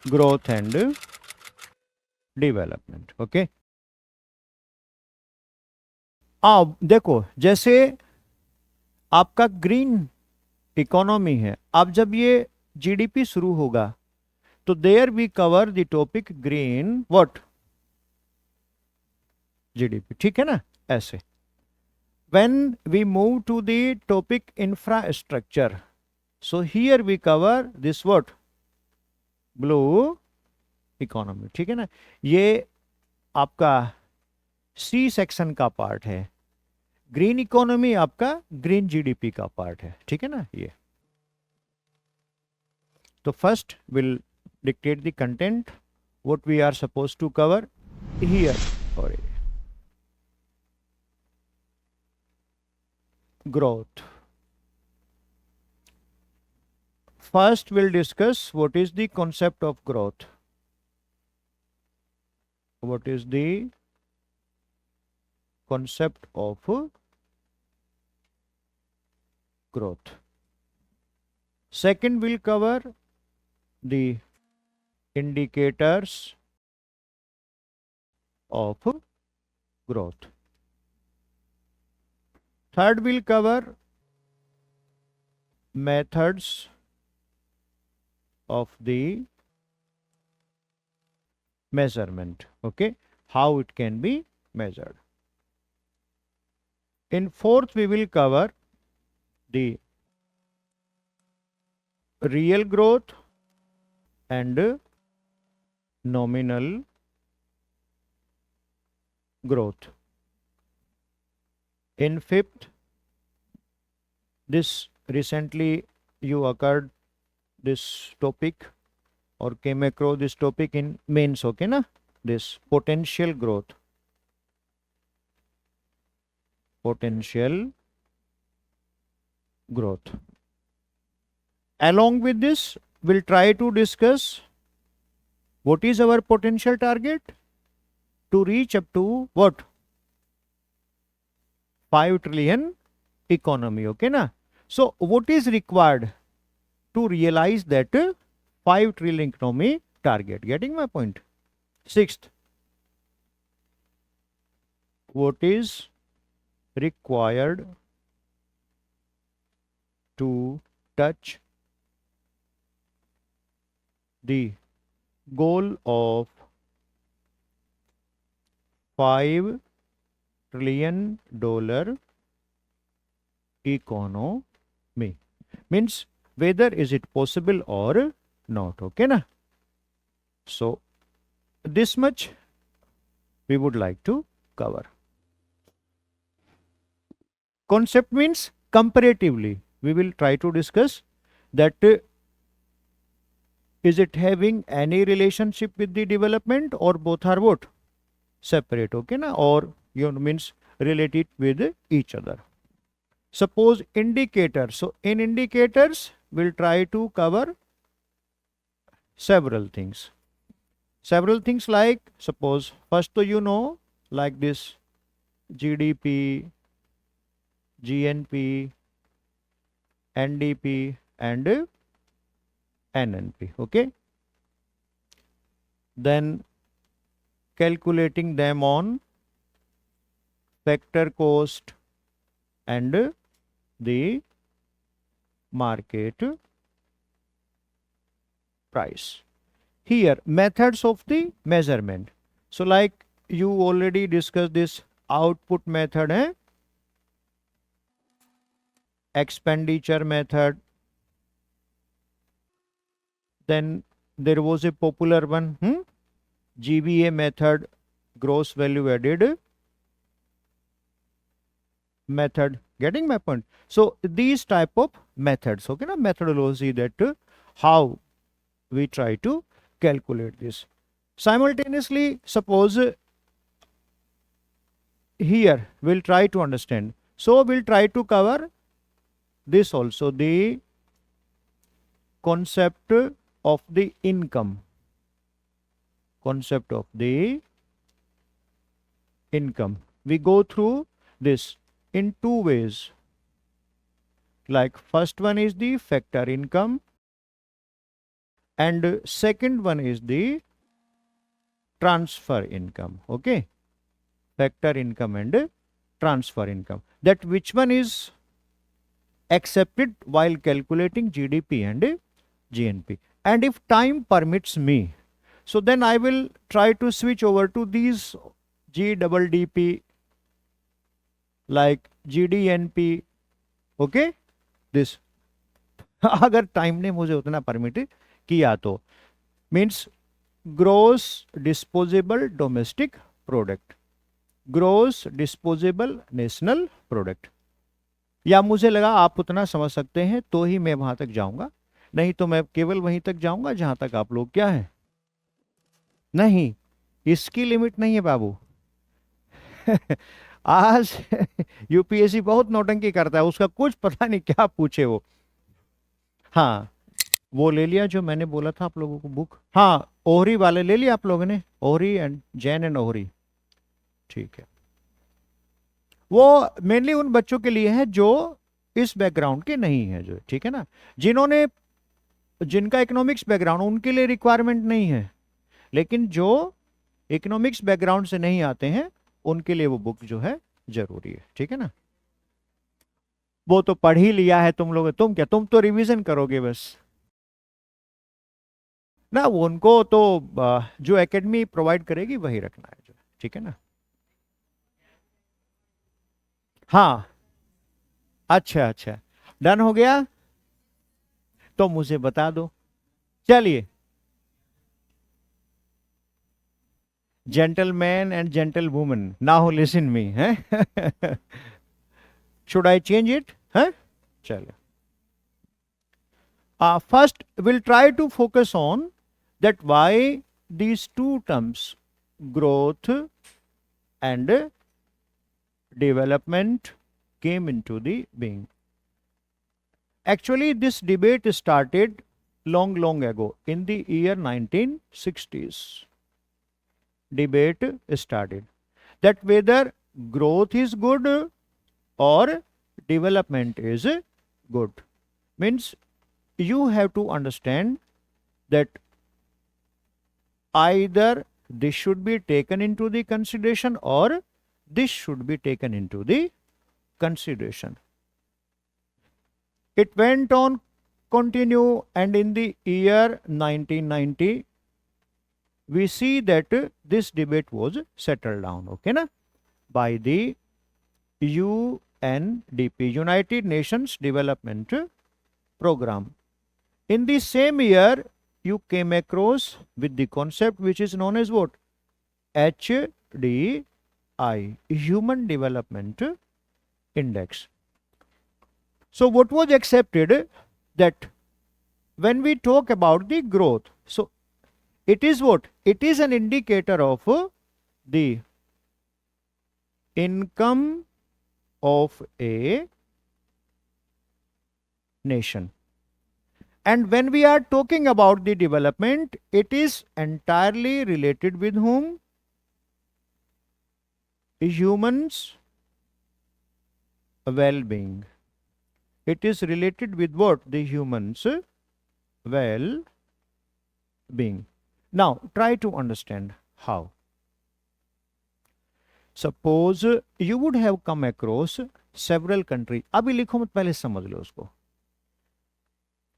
Growth and development. Okay, अब देखो जैसे आपका ग्रीन इकोनॉमी है, अब जब ये जीडीपी शुरू होगा तो there we cover the topic green what GDP, ठीक है ना, ऐसे। When we move to the topic infrastructure, so here we cover this what blue economy, ठीक है ना। ये आपका सी सेक्शन का पार्ट है, ग्रीन इकोनॉमी आपका ग्रीन जीडीपी का पार्ट है, ठीक है ना ये। तो first will dictate the content what we are supposed to cover here, or growth. First we'll discuss what is the concept of growth. What is the concept of growth? Second we'll cover the indicators of growth. Third we'll cover methods of the measurement, okay, how it can be measured. In fourth we will cover the real growth and nominal growth. In fifth, this recently you occurred this topic or came across this topic in mains, okay na, this potential growth. Potential growth. Along with this, we'll try to discuss what is our potential target to reach up to what 5 trillion economy, okay na. So what is required to realize that 5 trillion economy target? Getting my point? Sixth, what is required to touch the goal of 5 trillion dollar economy, means whether is it possible or not, okay na. So this much we would like to cover. Concept means comparatively we will try to discuss that is it having any relationship with the development or both are what separate, okay na, or you means related with each other. Suppose indicators, so in indicators we'll try to cover several things like, suppose first to you know, like this GDP, GNP, NDP and NNP, okay. Then calculating them on factor cost and the market price. Here methods of the measurement, so like you already discussed this output method, expenditure method, then there was a popular one, GVA method, gross value added method. Getting my point? So these type of methods, okay na, methodology, that how we try to calculate this. Simultaneously, suppose here we'll try to understand, so we'll try to cover this also, the concept of the income. Concept of the income, we go through this in two ways, like first one is the factor income and second one is the transfer income. Okay, factor income and transfer income. That which one is accepted while calculating GDP and GNP. And if time permits me, so then I will try to switch over to these GDP like GDNP. Okay, this अगर time ने मुझे उतना permit किया तो, means gross disposable domestic product, gross disposable national product, या मुझे लगा आप उतना समझ सकते हैं तो ही मैं वहां तक जाऊंगा, नहीं तो मैं केवल वहीं तक जाऊंगा जहां तक आप लोग क्या है, नहीं इसकी लिमिट नहीं है बाबू। आज यूपीएससी बहुत नौटंकी करता है, उसका कुछ पता नहीं क्या पूछे वो। हाँ, वो ले लिया जो मैंने बोला था आप लोगों को बुक, हाँ ओहरी वाले ले लिया आप लोगों ने, ओहरी एंड जैन एंड ओहरी, ठीक है। वो मेनली उन बच्चों के लिए है जो इस बैकग्राउंड के नहीं है, जो ठीक है ना, जिन्होंने जिनका इकोनॉमिक्स बैकग्राउंड उनके लिए रिक्वायरमेंट नहीं है, लेकिन जो इकोनॉमिक्स बैकग्राउंड से नहीं आते हैं उनके लिए वो बुक जो है जरूरी है, ठीक है ना। वो तो पढ़ ही लिया है तुम लोग, तुम क्या, तुम तो रिवीजन करोगे बस ना, वो उनको तो जो एकेडमी प्रोवाइड करेगी वही रखना है जो, ठीक है ना। हाँ, अच्छा अच्छा, डन हो गया तो मुझे बता दो। चलिए, gentleman and gentle woman, now listen me है। शुड आई चेंज इट है? चलिए, first we'll try to focus on that why these two terms, growth and development, came into the being. Actually this debate started long ago in the year 1960s. Debate started that whether growth is good or development is good. Means you have to understand that either this should be taken into the consideration or this should be taken into the consideration. It went on continue, and in the year 1990 we see that this debate was settled down, okay na, by the UNDP, United Nations Development Program. In the same year you came across with the concept which is known as what? HDI, Human Development Index. So what was accepted, that when we talk about the growth, so it is what? It is an indicator of the income of a nation. And when we are talking about the development, it is entirely related with whom? Humans' well-being. It is related with what? The humans' well-being. Now try to understand how. Suppose you would have come across several countries. अभी लिखो मत, पहले समझ लो उसको.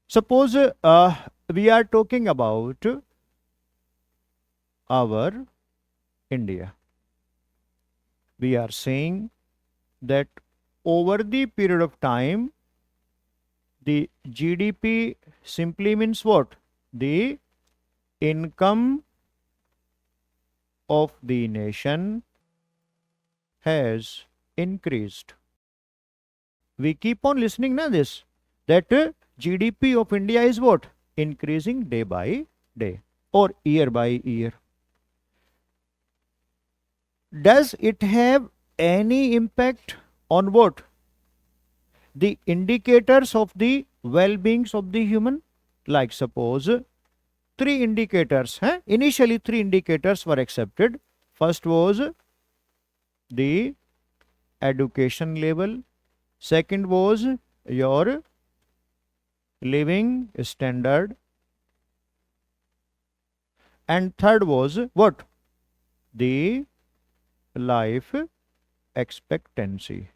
Suppose we are talking about our India. We are saying that over the period of time, the GDP simply means what? The income of the nation has increased. We keep on listening now this, that GDP of India is what? Increasing day by day or year by year. Does it have any impact on what? The indicators of the well-beings of the human? Like suppose three indicators, initially three indicators were accepted. First was the education level, second was your living standard, and third was what? The life expectancy.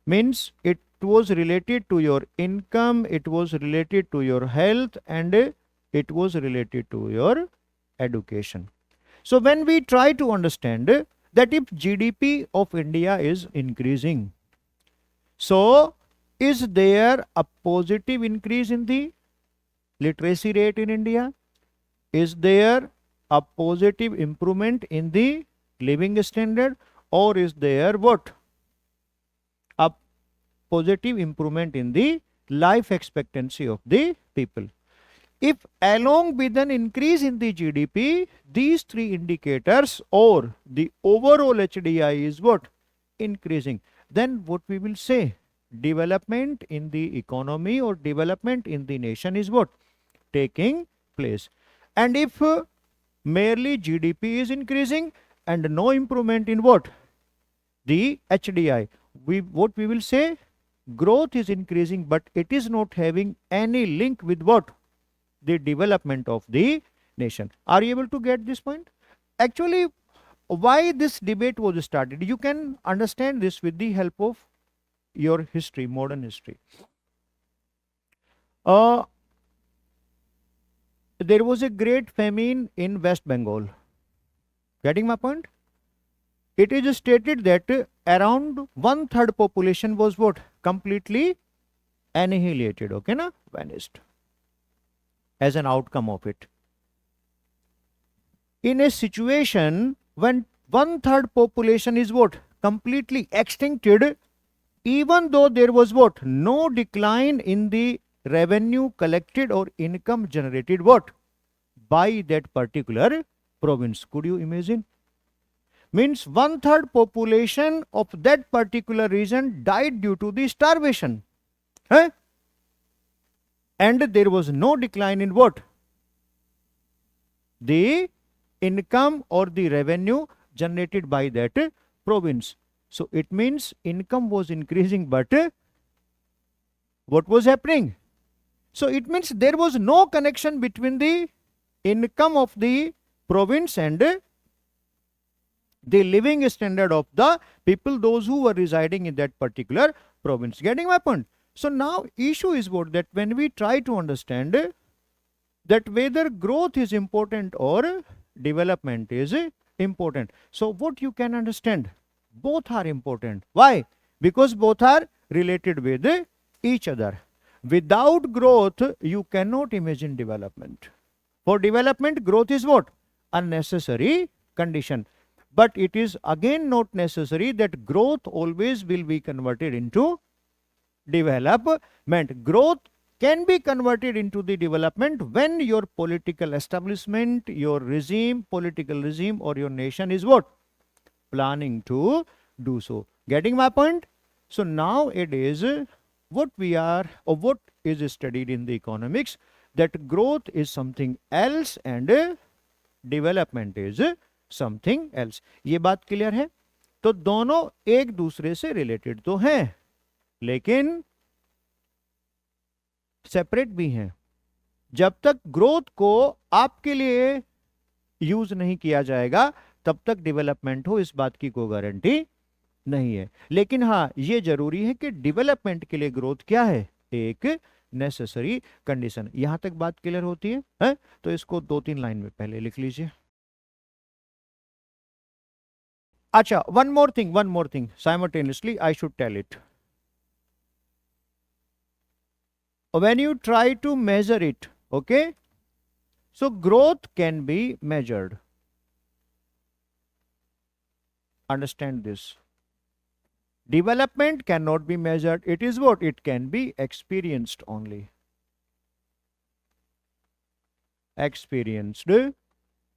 Means it was related to your income, it was related to your health, and it was related to your education. So when we try to understand that if GDP of India is increasing, so is there a positive increase in the literacy rate in India? Is there a positive improvement in the living standard, or is there what? A positive improvement in the life expectancy of the people. If along with an increase in the GDP, these three indicators or the overall HDI is what? Increasing. Then what we will say? Development in the economy or development in the nation is what? Taking place. And if merely GDP is increasing and no improvement in what? The HDI. What we will say? Growth is increasing, but it is not having any link with what? The development of the nation. Are you able to get this point? Actually, why this debate was started? You can understand this with the help of your history, modern history. There was a great famine in West Bengal. Getting my point? It is stated that around 1/3 population was what? Completely annihilated. Okay, na? Vanished as an outcome of it. In a situation when 1/3 population is what? Completely extincted, even though there was what? No decline in the revenue collected or income generated what? By that particular province. Could you imagine? Means 1/3 population of that particular region died due to the starvation. Huh? And there was no decline in what? The income or the revenue generated by that province. So it means income was increasing, but what was happening? So it means there was no connection between the income of the province and the living standard of the people, those who were residing in that particular province. Getting my point? So now issue is what? That when we try to understand that whether growth is important or development is important. So what you can understand? Both are important. Why? Because both are related with each other. Without growth, you cannot imagine development. For development, growth is what? A necessary condition. But it is again not necessary that growth always will be converted into development. Growth can be converted into the development when your political establishment, your regime, political regime, or your nation is what? Planning to do so. Getting my point? So nowadays, what we are or what is studied in the economics, that growth is something else and development is something else. ये बात clear है? तो दोनों एक दूसरे से related तो हैं, लेकिन सेपरेट भी हैं. जब तक ग्रोथ को आपके लिए यूज नहीं किया जाएगा, तब तक डेवलपमेंट हो, इस बात की कोई गारंटी नहीं है. लेकिन हाँ, ये जरूरी है कि डेवलपमेंट के लिए ग्रोथ क्या है? एक नेसेसरी कंडीशन. यहां तक बात क्लियर होती है? तो इसको 2-3 लाइन में पहले लिख लीजिए. अच्छा, one more thing simultaneously I should tell it. When you try to measure it, okay, so growth can be measured. Understand this. Development cannot be measured. It is what? It can be experienced only. Experienced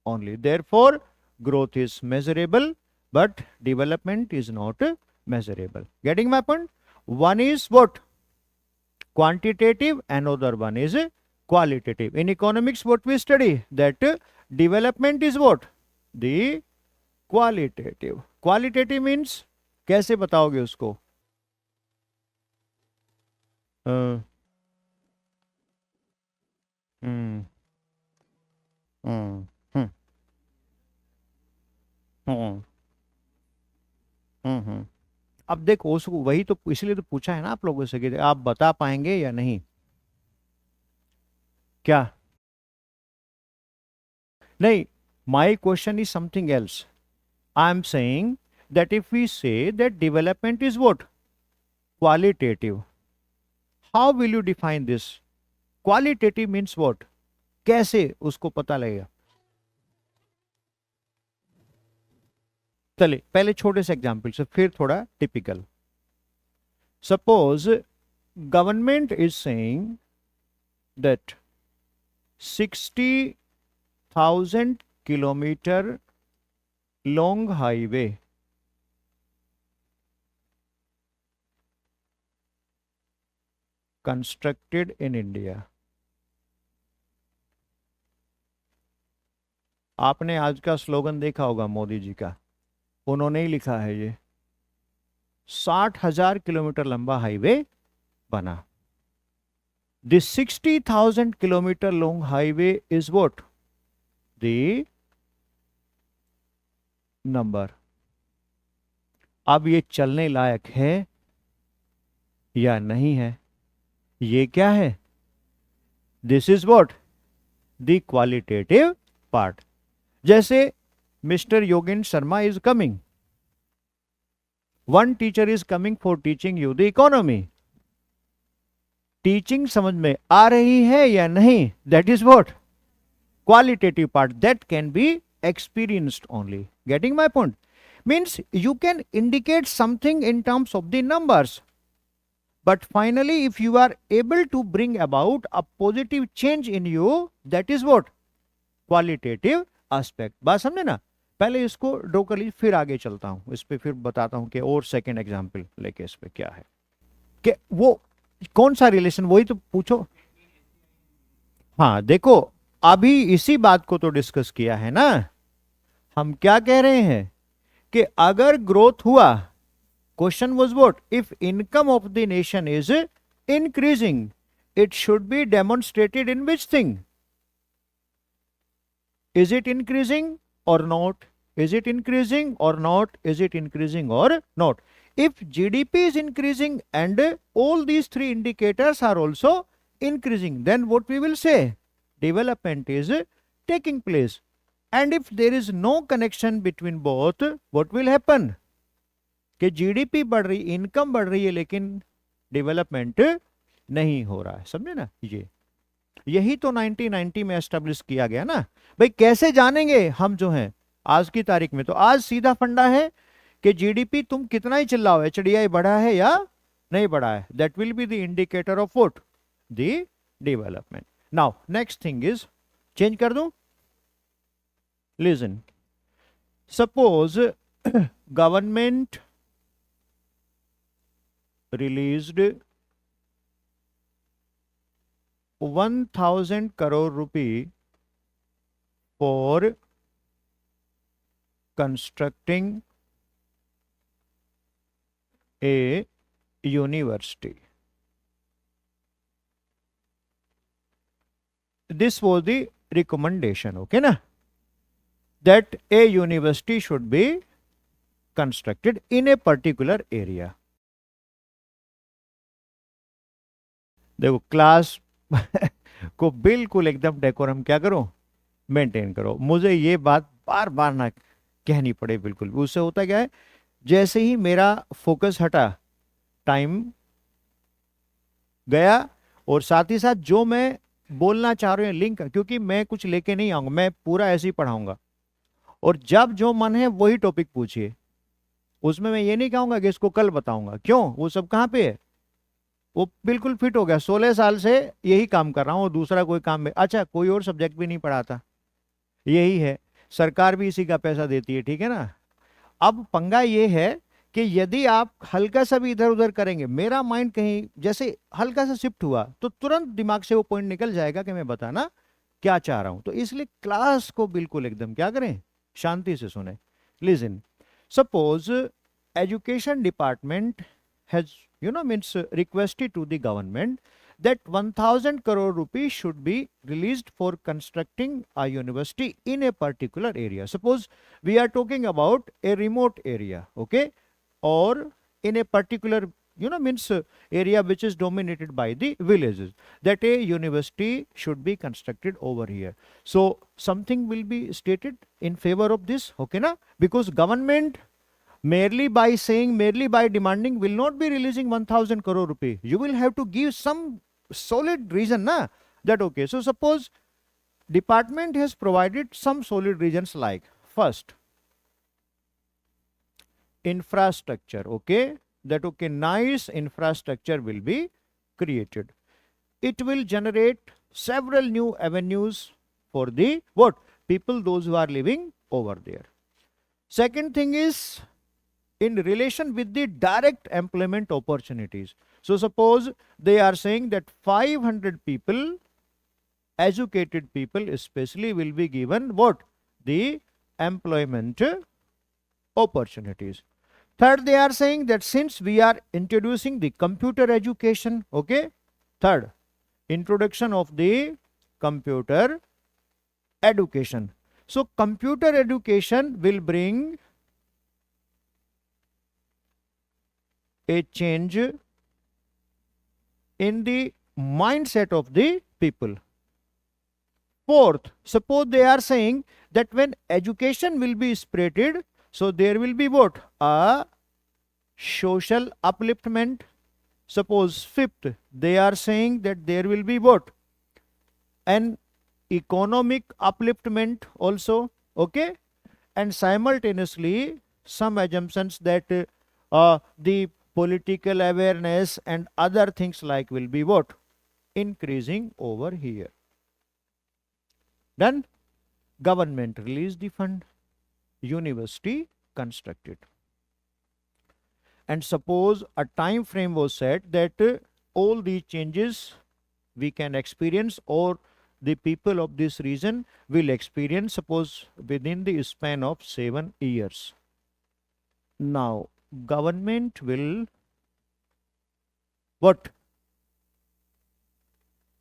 only. Therefore, growth is measurable, but development is not measurable. Getting my point? One is what? Quantitative, another one is qualitative. In economics, what we study? That development is what? The qualitative. Qualitative means, कैसे बताओगे उसको? अब देखो उसको वही तो इसलिए तो पूछा है ना आप लोगों से कि आप बता पाएंगे या नहीं, क्या? नहीं, my question is something else. I am saying that if we say that development is what? Qualitative. How will you define this? Qualitative means what? कैसे उसको पता लगेगा? चलिए पहले छोटे से एग्जाम्पल से फिर थोड़ा typical. Suppose government is saying that 60,000 kilometre long highway constructed in India. आपने आज का स्लोगन देखा होगा मोदी जी का, उन्होंने ही लिखा है ये. 60,000 किलोमीटर लंबा हाईवे बना. This 60,000 kilometre long highway is what? The number. अब ये चलने लायक है या नहीं है, ये क्या है? This is what? The qualitative part. जैसे mister Yogendra Sharma is coming, one teacher is coming for teaching you the economy. Teaching समझ में आ रही है या नहीं? That is what? Qualitative part. That can be experienced only. Getting my point? Means you can indicate something in terms of the numbers, but finally if you are able to bring about a positive change in you, that is what? Qualitative aspect. बात समझे ना? पहले इसको draw कर लीजिए, फिर आगे चलता हूं इस पे, फिर बताता हूं कि और सेकंड एग्जांपल लेके इस पे क्या है कि वो कौन सा रिलेशन, वही तो पूछो. हाँ देखो, अभी इसी बात को तो डिस्कस किया है ना. हम क्या कह रहे हैं कि अगर ग्रोथ हुआ, question was what? If income of the nation is increasing, it should be demonstrated in which thing? Is it increasing or not? Is it increasing or not? Is it increasing or not? If GDP is increasing and all these three indicators are also increasing, then what we will say? Development is taking place. And if there is no connection between both, what will happen? कि GDP बढ़ रही, income बढ़ रही है, लेकिन development नहीं हो रहा है. समझे ना? यही तो 1990 में एस्टेब्लिश किया गया ना. भाई कैसे जानेंगे हम जो हैं आज की तारीख में? तो आज सीधा फंडा है कि जीडीपी तुम कितना ही चिल्लाओ, एचडीआई बढ़ा है या नहीं बढ़ा है, that will be the indicator of what? The development. Now next thing is, change कर दूं? Listen, suppose government released 1,000 crore rupee for constructing a university. This was the recommendation, okay na, that a university should be constructed in a particular area. देखो class को बिल्कुल एकदम decorum क्या करो, maintain करो. मुझे ये बात बार बार ना कहनी पड़े बिल्कुल. उससे होता क्या है, जैसे ही मेरा फोकस हटा, टाइम गया, और साथ ही साथ जो मैं बोलना चाह रहे हैं लिंक, क्योंकि मैं कुछ लेके नहीं आऊंगा, मैं पूरा ऐसे ही पढ़ाऊंगा. और जब जो मन है वही टॉपिक पूछिए, उसमें मैं ये नहीं कहूंगा कि इसको कल बताऊंगा. क्यों? वो सब कहाँ पे है? वो बिल्कुल फिट हो गया. 16 साल से यही काम कर रहा हूँ, और दूसरा कोई काम में, अच्छा कोई और सब्जेक्ट भी नहीं पढ़ाता. यही है, सरकार भी इसी का पैसा देती है, ठीक है ना. अब पंगा ये है कि यदि आप हल्का सा भी इधर उधर करेंगे, मेरा माइंड कहीं जैसे हल्का सा शिफ्ट हुआ, तो तुरंत दिमाग से वो पॉइंट निकल जाएगा कि मैं बताना क्या चाह रहा हूं. तो इसलिए क्लास को बिल्कुल एकदम क्या करें, शांति से सुने. Listen, suppose education department has means requested to the government that 1,000 crore rupees should be released for constructing a university in a particular area. Suppose we are talking about a remote area, okay, or in a particular, means area which is dominated by the villages, that a university should be constructed over here. So something will be stated in favor of this, okay na? Because government merely by saying, merely by demanding will not be releasing 1000 crore rupee. You will have to give some solid reason na, that okay. So suppose department has provided some solid reasons, like first, infrastructure, okay, that okay, nice infrastructure will be created. It will generate several new avenues for the what? People, those who are living over there. Second thing is in relation with the direct employment opportunities. So suppose they are saying that 500 people, educated people especially, will be given what? The employment opportunities. Third, they are saying that since we are introducing the computer education, okay, third, introduction of the computer education. So computer education will bring a change in the mindset of the people. Fourth, suppose they are saying that when education will be spreaded, so there will be what? A social upliftment. Suppose fifth, they are saying that there will be what? An economic upliftment also, okay? And simultaneously, some assumptions that the political awareness and other things like will be what? Increasing over here. Then government released the fund, university constructed. And suppose a time frame was set that all these changes we can experience, or the people of this region will experience, suppose within the span of 7 years. Now government will what?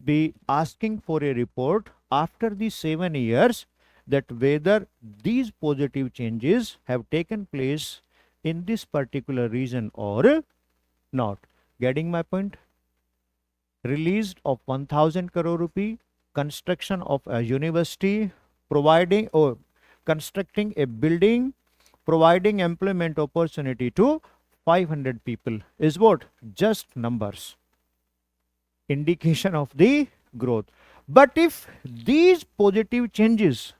Be asking for a report after the 7 years, that whether these positive changes have taken place in this particular region or not. Getting my point? Release of 1000 crore rupee, construction of a university, providing or constructing a building, providing employment opportunity to 500 people is what? Just numbers. Indication of the growth. But if these positive changes,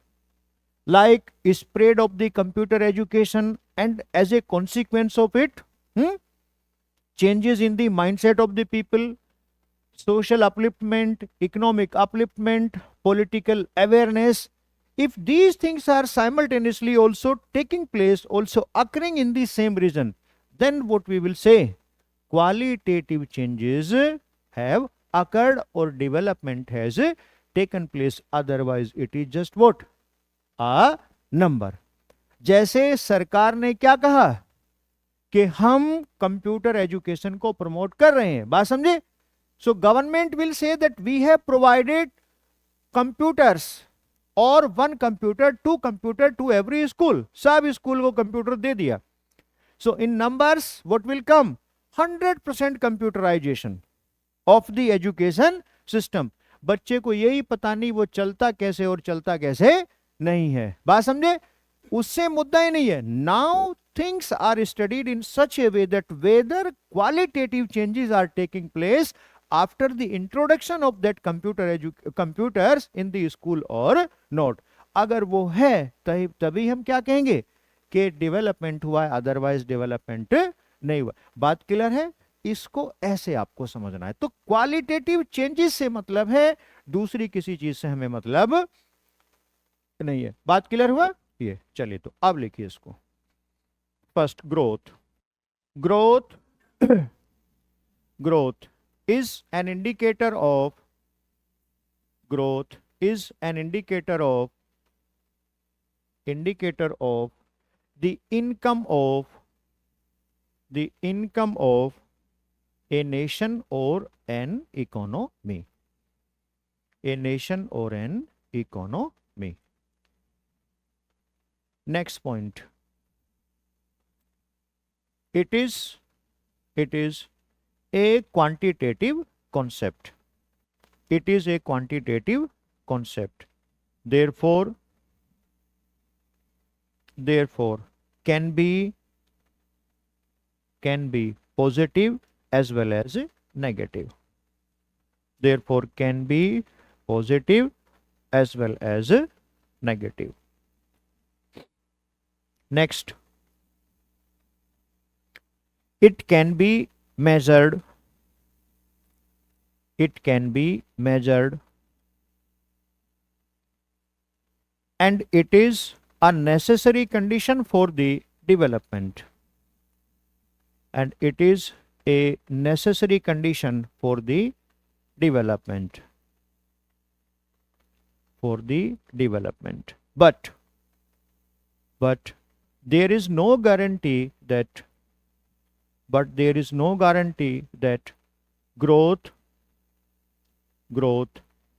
like spread of the computer education, and as a consequence of it, changes in the mindset of the people, social upliftment, economic upliftment, political awareness, if these things are simultaneously also taking place, also occurring in the same region, then what we will say? Qualitative changes have occurred or development has taken place. Otherwise it is just what? A number. जैसे सरकार ने क्या कहा कि हम computer education को promote कर रहे हैं, बात समझे? So government will say that we have provided computers, और 1 computer 2 computer to every school, सब स्कूल को कंप्यूटर दे दिया. So in numbers what will come? 100% computerisation of the education system. बच्चे को यही पता नहीं वो चलता कैसे और चलता कैसे नहीं है, बात समझे? उससे मुद्दा ही नहीं है. Now things are studied in such a way that whether qualitative changes are taking place after the introduction of that computers in the school or not. अगर वो है तभी हम क्या कहेंगे कि डेवलपमेंट हुआ है, अदरवाइज डेवलपमेंट नहीं हुआ. बात क्लियर है? इसको ऐसे आपको समझना है. तो क्वालिटेटिव चेंजेस से मतलब है, दूसरी किसी चीज से हमें मतलब नहीं है. बात क्लियर हुआ? ये चलिए तो अब लिखिए इसको. First, growth. Growth growth is an indicator of the income of a nation or an economy. Next point, it is it is a quantitative concept. It is a quantitative concept. Therefore can be positive as well as negative. Therefore can be positive as well as negative. Next, it can be measured. It can be measured, and it is a necessary condition for the development. And it is a necessary condition for the development. But there is no guarantee that growth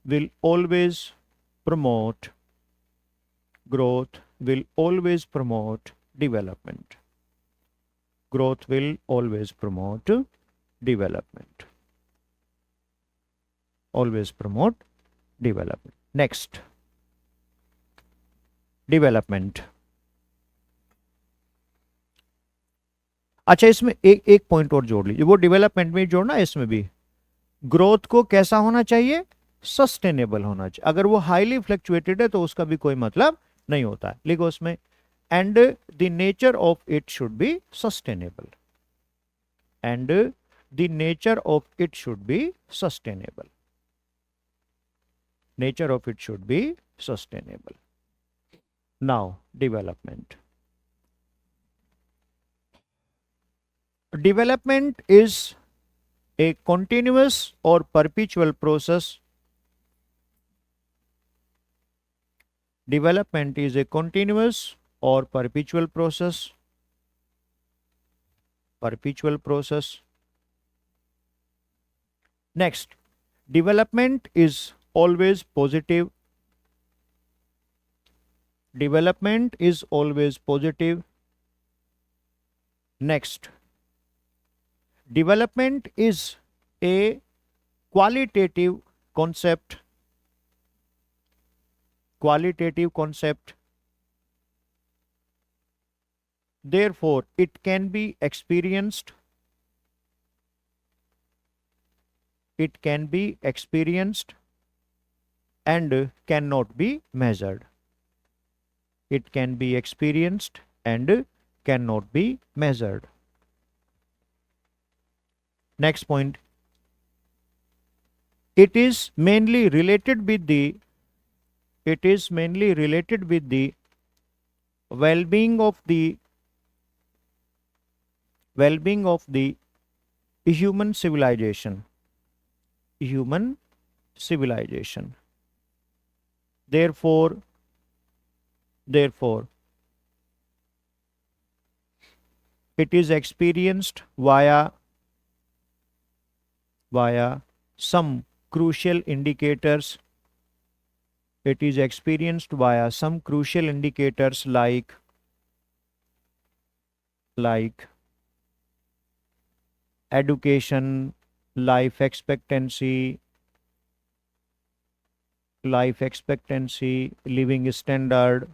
will always promote development. Growth will always promote development. Next, development. अच्छा, इसमें एक point और जोड़ लीजिए, वो development में जोड़ना है। इसमें भी ग्रोथ को कैसा होना चाहिए? सस्टेनेबल होना चाहिए। अगर वो हाईली फ्लक्चुएटेड है तो उसका भी कोई मतलब नहीं होता है। लिखो उसमें, and the nature of it should be sustainable. And the nature of it should be sustainable. Nature of it should be sustainable. Now development. Development is a continuous or perpetual process. Development is a continuous or perpetual process. Next, development is always positive. Development is always positive. Next, development is a qualitative concept. Therefore, it can be experienced. And cannot be measured. It can be experienced and cannot be measured. Next point. It is mainly related with the well-being of the human civilization. Therefore, it is experienced via some crucial indicators. It is experienced via some crucial indicators like education, life expectancy, living standard,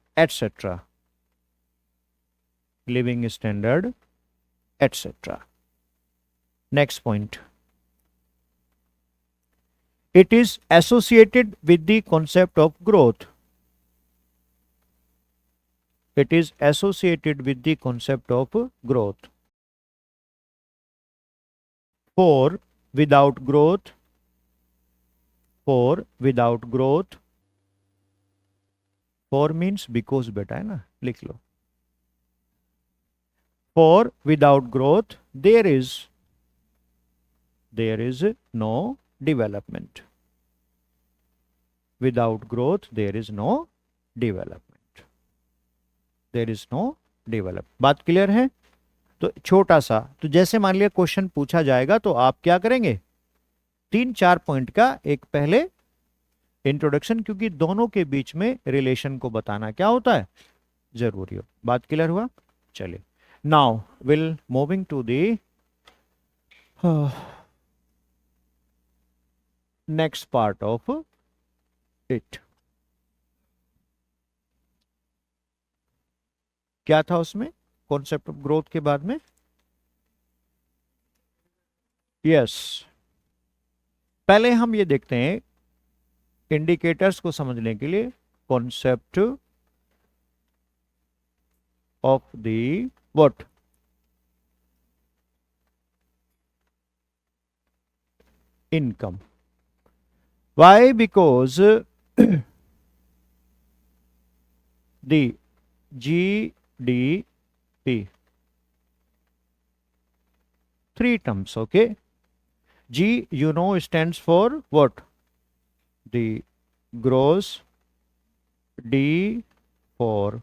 etc. Next point. It is associated with the concept of growth. For without growth, for means because बेटा है ना, लिख लो. For without growth, there is no development. Without growth, there is no development. बात clear है? तो छोटा सा, तो जैसे मान लिया क्वेश्चन पूछा जाएगा तो आप क्या करेंगे, 3-4 पॉइंट का एक पहले इंट्रोडक्शन, क्योंकि दोनों के बीच में रिलेशन को बताना क्या होता है, जरूरी हो। बात क्लियर हुआ? चलिए, now will moving to the next part of it. क्या था उसमें कॉन्सेप्ट ऑफ ग्रोथ के बाद में? यस, पहले हम ये देखते हैं इंडिकेटर्स को समझने के लिए concept of the what, income. Why? Because the GDP, three terms, okay? G, you know, stands for what? The gross. D for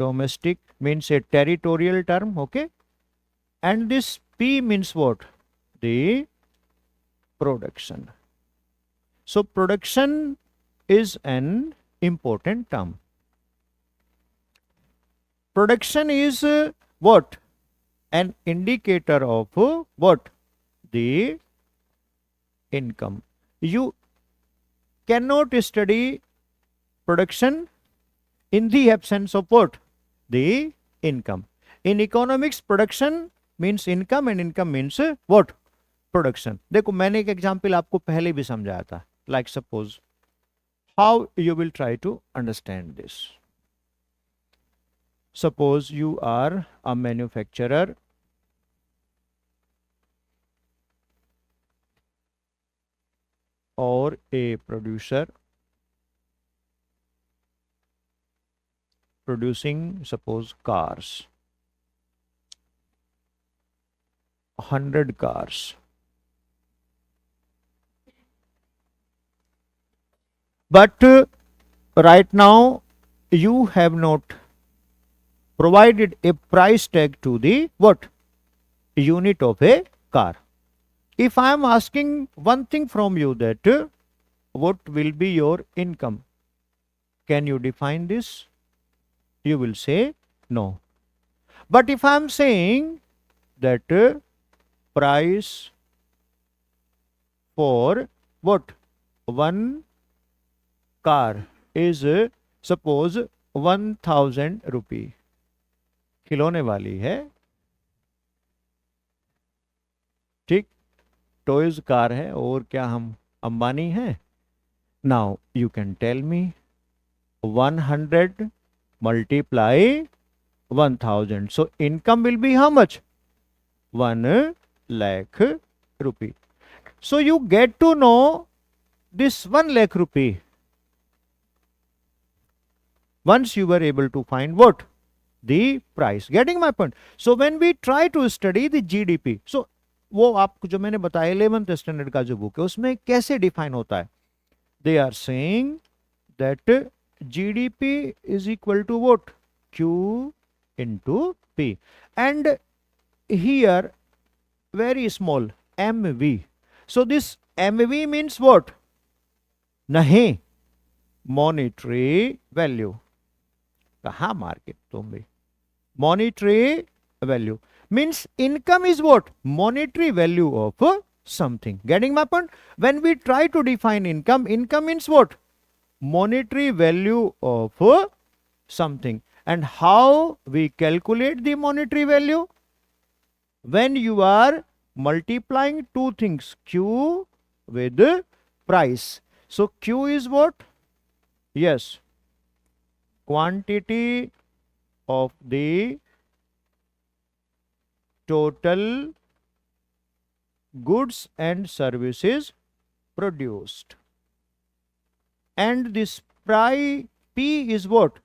domestic, means a territorial term, okay? And this P means what? The production. So production is an important term. Production is what? An indicator of what? The income. You cannot study production in the absence of what? The income. In economics, production means income and income means what? Production. देखो मैंने एक example आपको पहले भी समझाया था. Like suppose, how you will try to understand this. Suppose you are a manufacturer or a producer producing, suppose, cars, 100 cars. But right now you have not provided a price tag to the what? Unit of a car. If I am asking one thing from you, that what will be your income, can you define this? You will say no. But if I am saying that price for what? One car is suppose 1000 रुपी, खिलौने वाली है, ठीक, toys car है, और क्या हम अंबानी हैं? Now you can tell me 100 multiply 1000, so income will be how much? 1 lakh rupee. So you get to know this 1 lakh rupee once you were able to find what? The price. Getting my point? So when we try to study the GDP, so वो आपको जो मैंने बताया 11th standard का जो book है उसमें कैसे डिफाइन होता है? They are saying that GDP is equal to what? Q into P, and here very small MV. So this MV means what? नहीं, monetary value. कहा मार्केट तुम भी? Monetary value means income is what? Monetary value of something. Getting my point? When we try to define income, income means what? Monetary value of something. And how we calculate the monetary value? When you are multiplying two things, Q with price. So Q is what? Yes, quantity of the total goods and services produced. And this P is what?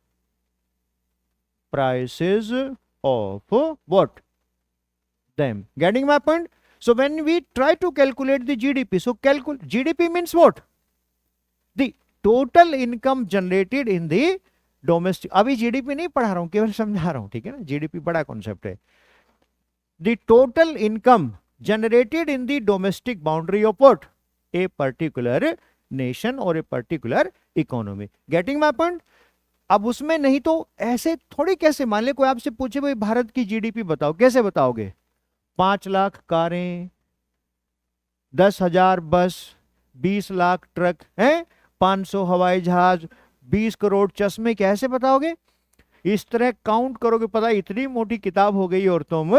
Prices of what? Them. Getting my point? So when we try to calculate the GDP, so GDP means what? The total income generated in the domestic. अभी GDP नहीं पढ़ा रहा हूं, केवल समझा रहा हूं, ठीक है ना? GDP बड़ा कॉन्सेप्ट है. The total income generated in the domestic boundary of what? A particular nation or a particular economy. Getting my point? अब उसमें नहीं तो ऐसे थोड़ी, कैसे मान ले कोई आपसे पूछे भाई भारत की जीडीपी बताओ, कैसे बताओगे? 5 लाख कारें, 10,000 बस, 20 लाख ट्रक हैं, 500 हवाई जहाज, 20 करोड़ चश्मे, कैसे बताओगे? इस तरह काउंट करोगे, पता है इतनी मोटी किताब हो गई और तुम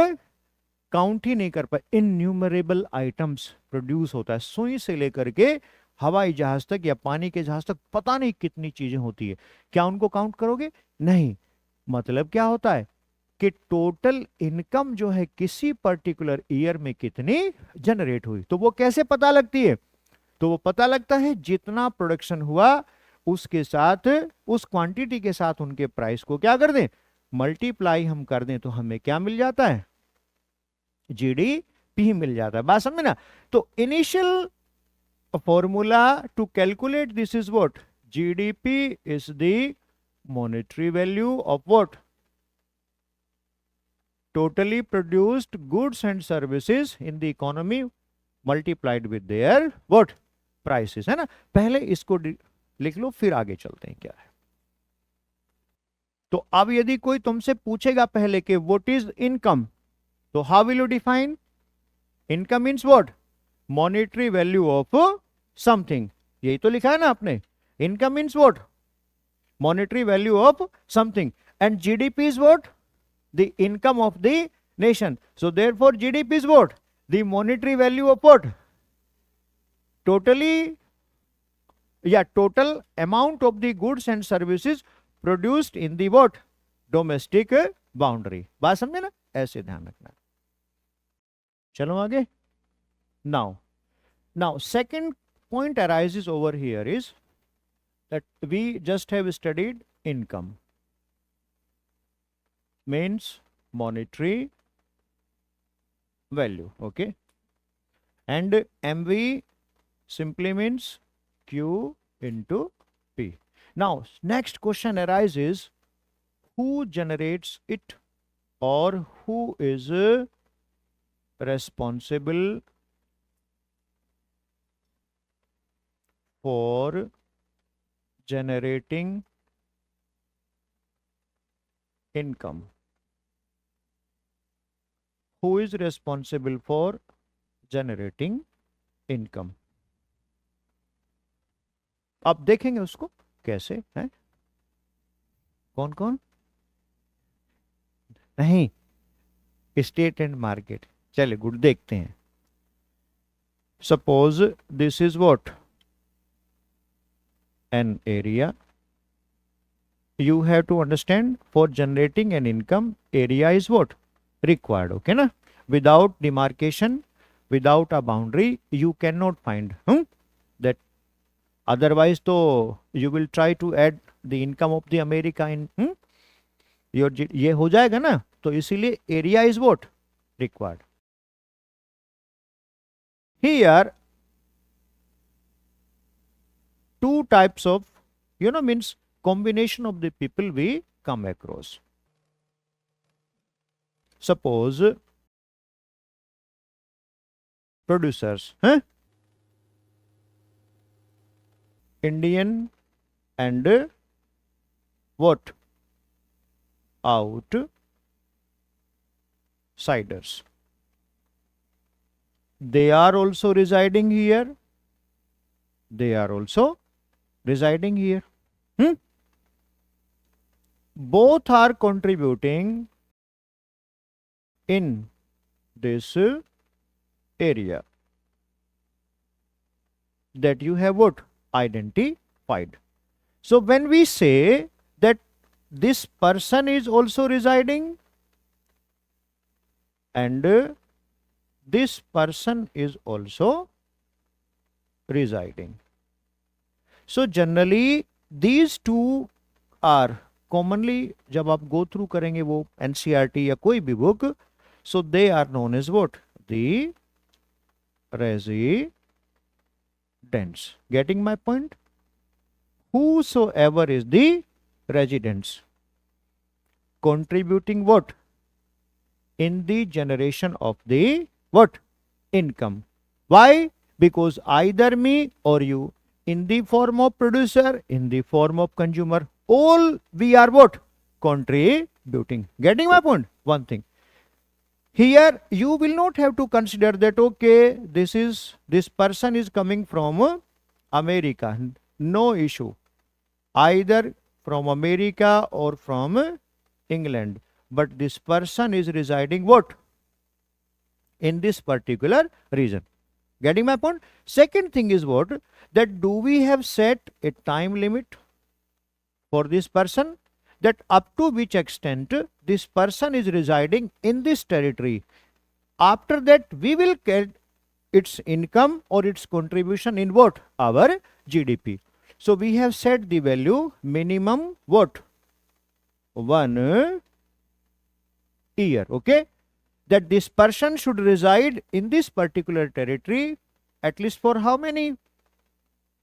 काउंट ही नहीं कर पाए। इन्यूमरेबल आइटम्स प्रोड्यूस होता है, सुई से लेकर के हवाई जहाज तक या पानी के जहाज तक, पता नहीं कितनी चीजें होती है। क्या उनको काउंट करोगे? नहीं। मतलब क्या होता है कि टोटल इनकम जो है किसी पर्टिकुलर ईयर में कितनी जनरेट हुई, तो वो कैसे पता लगती है? तो वो पता लगता है जितना प्रोडक्शन हुआ उसके साथ, उस क्वांटिटी के साथ उनके प्राइस को क्या कर दें, मल्टीप्लाई हम कर दें, तो हमें क्या मिल जाता है? जीडीपी मिल जाता है। बात समझे ना? तो initial formula to calculate this is what? GDP is the monetary value of what? Totally produced goods and services in the economy multiplied with their what? Prices, है ना? पहले इसको लिख लो, फिर आगे चलते हैं क्या है। तो अब यदि कोई तुमसे पूछेगा पहले कि व्हाट इज इनकम, तो how will you define? Income means what? Monetary value of something. यही तो लिखा है ना आपने, income means what? monetary value of something, and GDP is what? The income of the nation. So therefore GDP is what? The monetary value of what? Totally, total amount of the goods and services produced in the what? Domestic boundary. बात समझे ना? ऐसे ध्यान रखना। चलो आगे। Now second point arises over here is that we just have studied income means monetary value, okay, and MV simply means Q into P. Now next question arises, who generates it, or who is responsible for generating income? Who is responsible for generating income? अब देखेंगे उसको कैसे है। कौन कौन? नहीं, state and market. चलिए good, देखते हैं। Suppose this is what? an area. You have to understand, for generating an income, area is what? Required, okay na? Without demarcation, without a boundary, you cannot find that. Otherwise तो you will try to add the income of the America in your ये हो जाएगा ना, तो इसीलिए area is what? Required. Here two types of, means combination of the people we come across. Suppose producers, Indian and what? Outsiders. They are also residing here. They are also residing here. Both are contributing in this area that you have what? Identified. So when we say that this person is also residing and this person is also residing, so generally these two are commonly, जब आप go through करेंगे वो NCERT या कोई भी book, so they are known as what? The residents. Getting my point? Whosoever is the residents contributing what? In the generation of the what? Income. Why? Because either me or you, in the form of producer, in the form of consumer, all we are what? Contributing. Getting my point? One thing. Here you will not have to consider that, okay, this person is coming from America. No issue. Either from America or from England. But this person is residing what? In this particular region. Getting my point? Second thing is what? That do we have set a time limit for this person? That up to which extent this person is residing in this territory. After that, we will get its income or its contribution in what? Our GDP. So we have set the value minimum what? 1 year. Okay? That this person should reside in this particular territory at least for how many?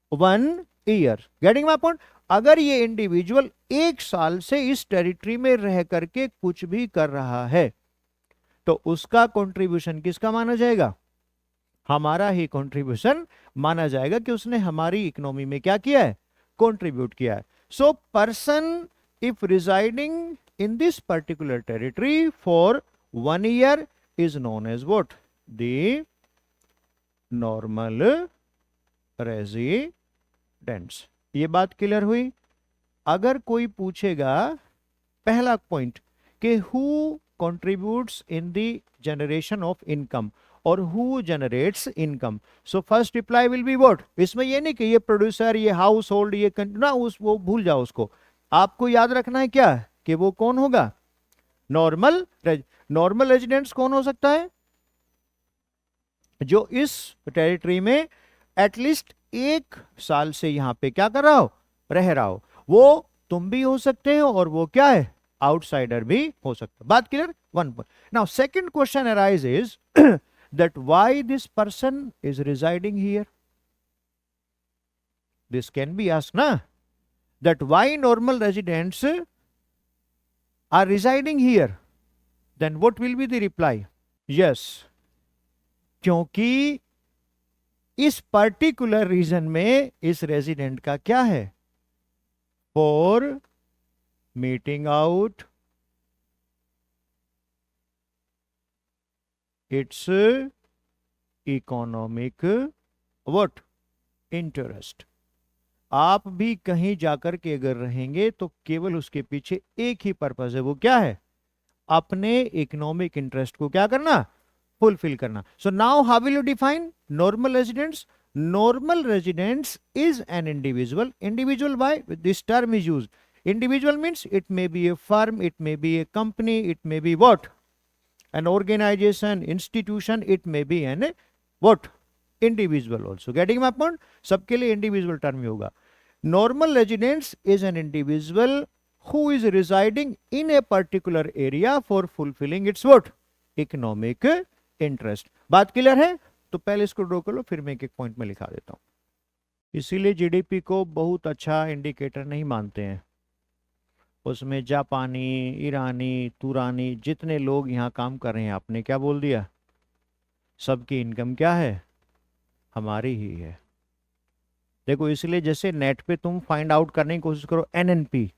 1 year. Getting my point? अगर ये individual 1 साल से इस territory में रह करके कुछ भी कर रहा है तो उसका कंट्रीब्यूशन किसका माना जाएगा? हमारा ही कंट्रीब्यूशन माना जाएगा कि उसने हमारी इकोनॉमी में क्या किया है? कंट्रीब्यूट किया है. So person if residing in this particular territory for 1 year is known as what? The normal residents. ये बात क्लियर हुई? अगर कोई पूछेगा पहला पॉइंट कि who contributes in the generation of income और who generates income, so first reply will be what? इसमें ये नहीं कि ये प्रोड्यूसर, ये हाउस होल्ड, ये ना, वो भूल जाओ उसको. आपको याद रखना है क्या कि वो कौन होगा? नॉर्मल रेजिडेंट्स कौन हो सकता है? जो इस टेरिटरी में एटलीस्ट 1 साल से यहां पे क्या कर रहा हो? रह रहा हो. वो तुम भी हो सकते हो और वो क्या है? आउटसाइडर भी हो सकता है. बात clear? 1 point. Now second question arises that why this person is residing here? This can be asked, na? That why normal residents are residing here? Then what will be the reply? Yes, क्योंकि इस particular reason में इस resident का क्या है? For meeting out it's economic what? Interest. आप भी कहीं जाकर के अगर रहेंगे तो केवल उसके पीछे एक ही पर्पस है. वो क्या है? अपने इकोनॉमिक इंटरेस्ट को क्या करना? फुलफिल करना. So now how will you define normal residents? Normal residents is an individual. Individual why this term is used? Individual means it may be A firm, it may be A company, it may be what? an organization, institution, it may be an what? Individual also. Getting my point? सबके लिए individual term ही होगा. Normal residence is an individual who is residing in a particular area for fulfilling its what? Economic interest. बात clear है? तो पहले इसको draw कर लो, फिर मैं एक पॉइंट में लिखा देता हूं. इसीलिए जीडीपी को बहुत अच्छा इंडिकेटर नहीं मानते हैं. उसमें जापानी, ईरानी, तुरानी जितने लोग यहाँ काम कर रहे हैं, आपने क्या बोल दिया? सबकी इनकम क्या है? हमारी ही है. देखो, इसलिए जैसे नेट पे तुम फाइंड आउट करने की कोशिश करो एनएनपी,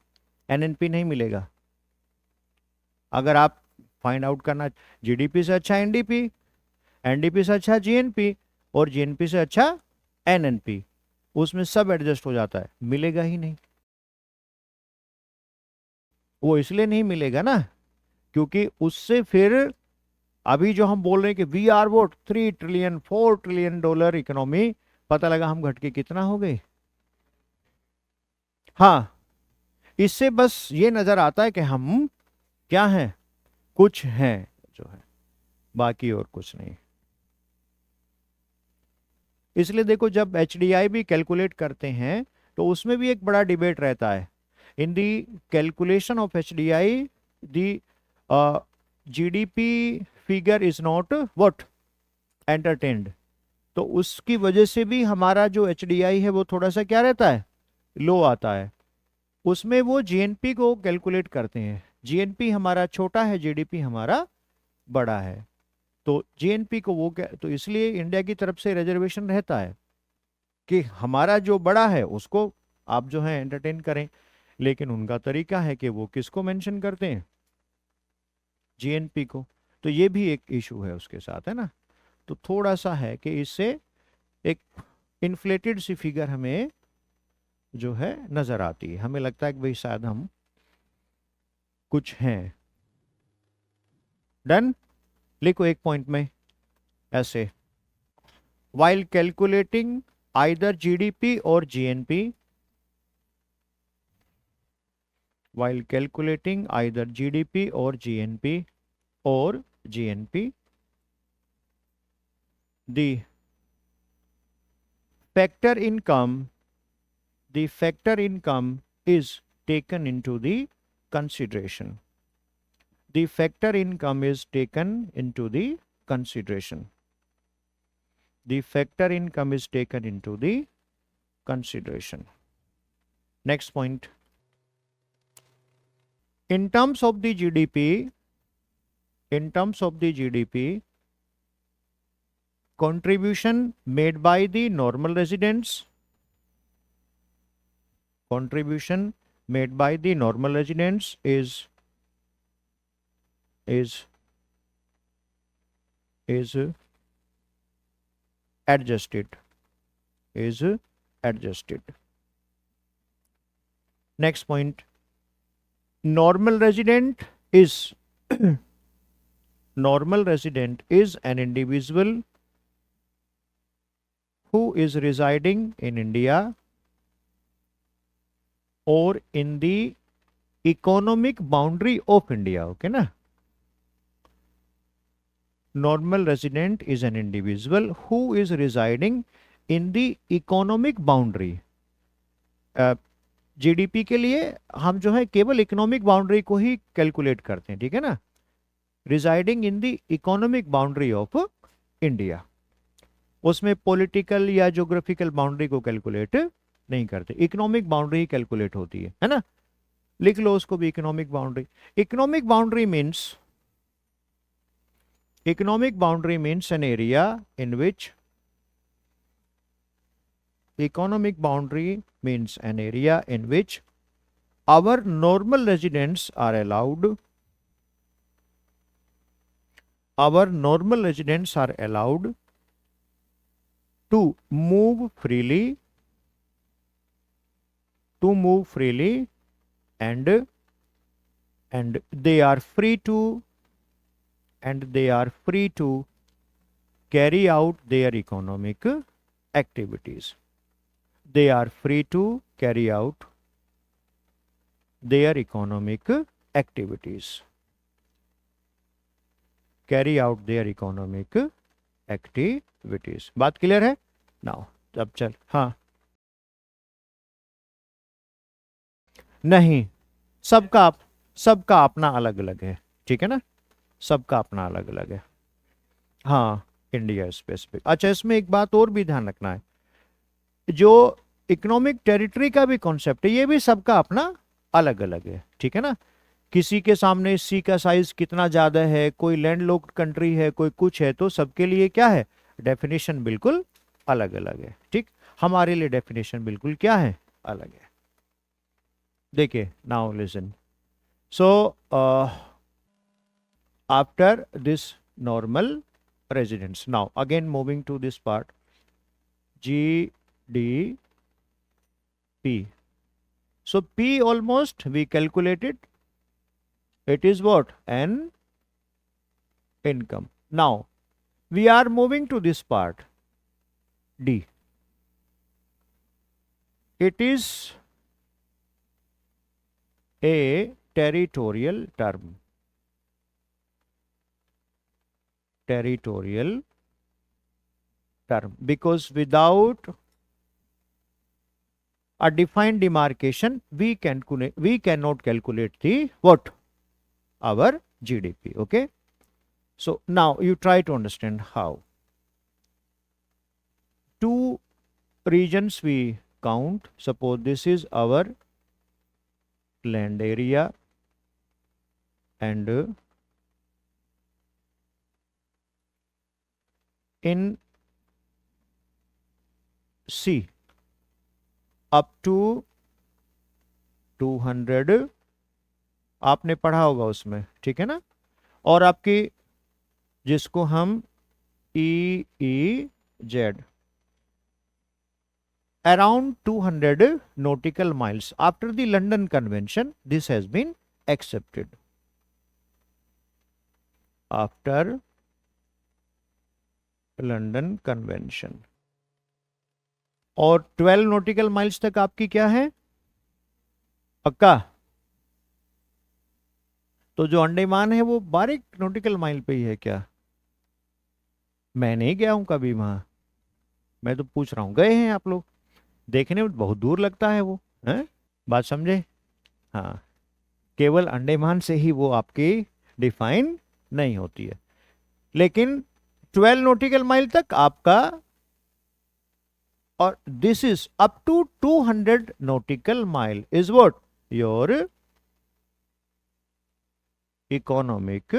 एनएनपी नहीं मिलेगा. अगर आप फाइंड आउट करना, जीडीपी से अच्छा एनडीपी, एनडीपी से अच्छा जीएनपी और जीएनपी से अच्छा एनएनपी, उसमें सब एडजस्ट हो जाता है. मिलेगा ही नहीं. वो इसलिए नहीं मिलेगा ना क्योंकि उससे फिर अभी जो हम बोल रहे हैं कि we are what 3 trillion 4 trillion dollar economy, पता लगा हम घट के कितना हो गए. हाँ, इससे बस ये नजर आता है कि हम क्या हैं? कुछ हैं जो है, बाकी और कुछ नहीं. इसलिए देखो, जब एचडीआई भी कैलकुलेट करते हैं तो उसमें भी एक बड़ा डिबेट रहता है. In the calculation of HDI, the GDP figure is not what? Entertained. तो उसकी वजह से भी हमारा जो HDI है वो थोड़ा सा क्या रहता है? लो आता है. उसमें वो GNP को कैलकुलेट करते हैं. GNP हमारा छोटा है, GDP हमारा बड़ा है. तो GNP को वो क्या, तो इसलिए इंडिया की तरफ से रिजर्वेशन रहता है कि हमारा जो बड़ा है उसको आप जो है एंटरटेन करें. लेकिन उनका तरीका है कि वो किसको मेंशन करते हैं, जीएनपी को। तो ये भी एक इशू है उसके साथ, है ना। तो थोड़ा सा है कि इससे एक इन्फ्लेटेड सी फिगर हमें जो है नजर आती है, हमें लगता है कि भाई शायद हम कुछ हैं। डन। लिखो एक पॉइंट में ऐसे, while calculating either GDP or GNP, while calculating either GDP or GNP or GNP, the factor income, the factor income is taken into the consideration. The factor income is taken into the consideration. The factor income is taken into the consideration. Next point. In terms of the GDP, in terms of the GDP, contribution made by the normal residents, contribution made by the normal residents is adjusted, is adjusted. Next point, normal resident is normal resident is an individual who is residing in India or in the economic boundary of India. Okay ना? Normal resident is an individual who is residing in the economic boundary. GDP के लिए हम जो है केवल economic boundary को ही calculate करते हैं, ठीक है ना। Residing in the economic boundary of India, उसमें पॉलिटिकल या ज्योग्राफिकल बाउंड्री को कैलकुलेट नहीं करते, इकोनॉमिक बाउंड्री ही कैलकुलेट होती है ना। लिख लो उसको भी, economic boundary. Economic boundary means, economic boundary means an area in which, economic boundary means an area in which our normal residents are allowed, our normal residents are allowed to move freely, to move freely, and they are free to, and they are free to carry out their economic activities. They are free to carry out their economic activities. Carry out their economic activities. बात clear है? Now, अब चल, हाँ नहीं, सबका अपना अलग अलग है, ठीक है ना, सबका अपना अलग अलग है। हाँ, इंडिया स्पेसिफिक। अच्छा, इसमें एक बात और भी ध्यान रखना है, जो इकोनॉमिक टेरिटरी का भी कॉन्सेप्ट है, ये भी सबका अपना अलग अलग है, ठीक है ना। किसी के सामने सी का साइज कितना ज्यादा है, कोई लैंडलॉक्ड कंट्री है, कोई कुछ है, तो सबके लिए क्या है, डेफिनेशन बिल्कुल अलग अलग है, ठीक। हमारे लिए डेफिनेशन बिल्कुल क्या है, अलग है। देखिए, now listen. So after this normal residence, now again moving to this part, GDP. So P almost we calculated, it is what, an income. Now we are moving to this part, D. It is a territorial term, territorial term, because without a defined demarcation we cannot calculate the what, our GDP. Okay, so now you try to understand how. Two regions we count, suppose this is our land area and in C up to 200 आपने पढ़ा होगा उसमें, ठीक है ना। और आपकी जिसको हम EEZ around 200 nautical miles after the London Convention, this has been accepted. After London Convention. और 12 नॉटिकल माइल्स तक आपकी क्या है, पक्का। तो जो अंडमान है वो 12 नॉटिकल माइल पे ही है क्या? मैं नहीं गया हूं कभी वहां, मैं तो पूछ रहा हूं, गए हैं आप लोग? देखने में बहुत दूर लगता है वो, है? बात समझे? हाँ, केवल अंडमान से ही वो आपकी डिफाइन नहीं होती है, लेकिन 12 नॉटिकल माइल तक आपका, और this is up to 200 nautical mile is what your economic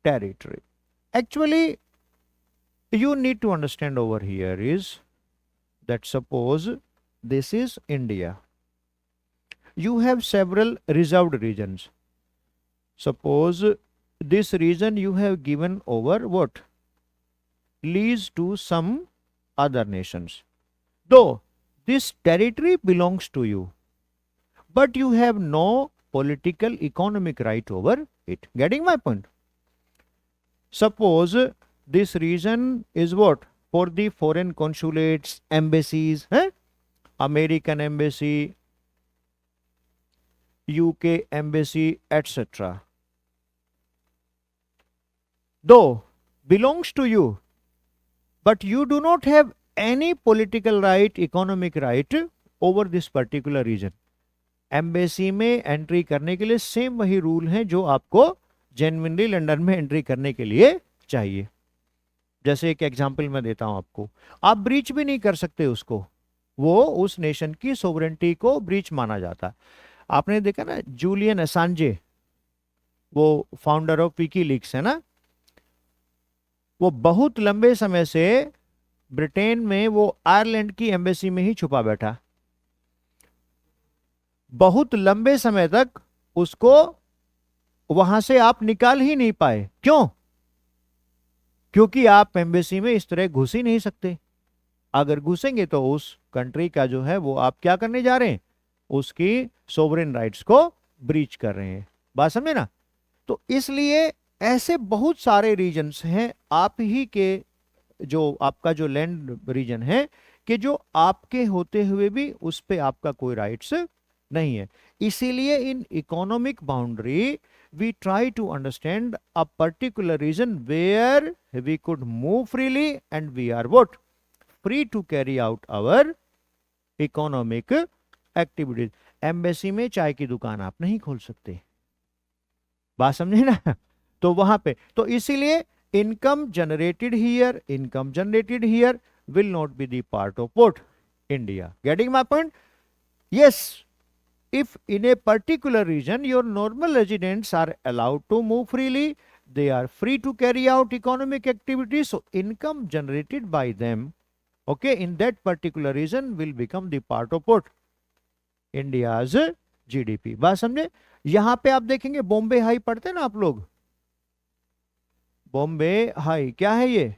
territory. Actually, you need to understand over here is that suppose this is India. You have several reserved regions. Suppose this region you have given over what? Lease to some other nations. Though this territory belongs to you, but you have no political economic right over it. Getting my point? Suppose this region is what? For the foreign consulates, embassies, American embassy, UK embassy, etc. Though belongs to you, but you do not have any political right, economic right over this particular region. Embassy में entry करने के लिए same वही rule हैं जो आपको genuinely London में entry करने के लिए चाहिए. जैसे एक एग्जांपल मैं देता हूं आपको, आप ब्रीच भी नहीं कर सकते उसको, वो उस नेशन की सोवरेंटी को ब्रीच माना जाता. आपने देखा ना जूलियन असांजे, वो फाउंडर ऑफ विकीलीक्स है ना, वो बहुत लंबे समय से ब्रिटेन में वो आयरलैंड की एम्बेसी में ही छुपा बैठा. बहुत लंबे समय तक उसको वहां से आप निकाल ही नहीं पाए. क्यों? क्योंकि आप एम्बेसी में इस तरह घुस ही नहीं सकते. अगर घुसेंगे तो उस कंट्री का जो है वो आप क्या करने जा रहे हैं, उसकी सोवरेन राइट्स को ब्रीच कर रहे हैं. बात समझे ना. तो इसलिए ऐसे बहुत सारे रीजन्स हैं आप ही के, जो आपका जो लैंड रीजन है, कि जो आपके होते हुए भी उस पे आपका कोई राइट्स नहीं है. इसीलिए in economic boundary we try to understand a particular region where we could move freely and we are what? Free to carry out our economic activities. Embassy में चाय की दुकान आप नहीं खोल सकते. बात समझे ना. तो वहां पे तो इसीलिए income generated here will not be the part of what? India. Getting my point? Yes. If in a particular region your normal residents are allowed to move freely, they are free to carry out economic activities, so income generated by them, okay, in that particular region will become the part of what? India's GDP. बात समझे. यहां पे आप देखेंगे Bombay high पढ़ते हैं ना आप लोग. बॉम्बे हाई क्या है ये?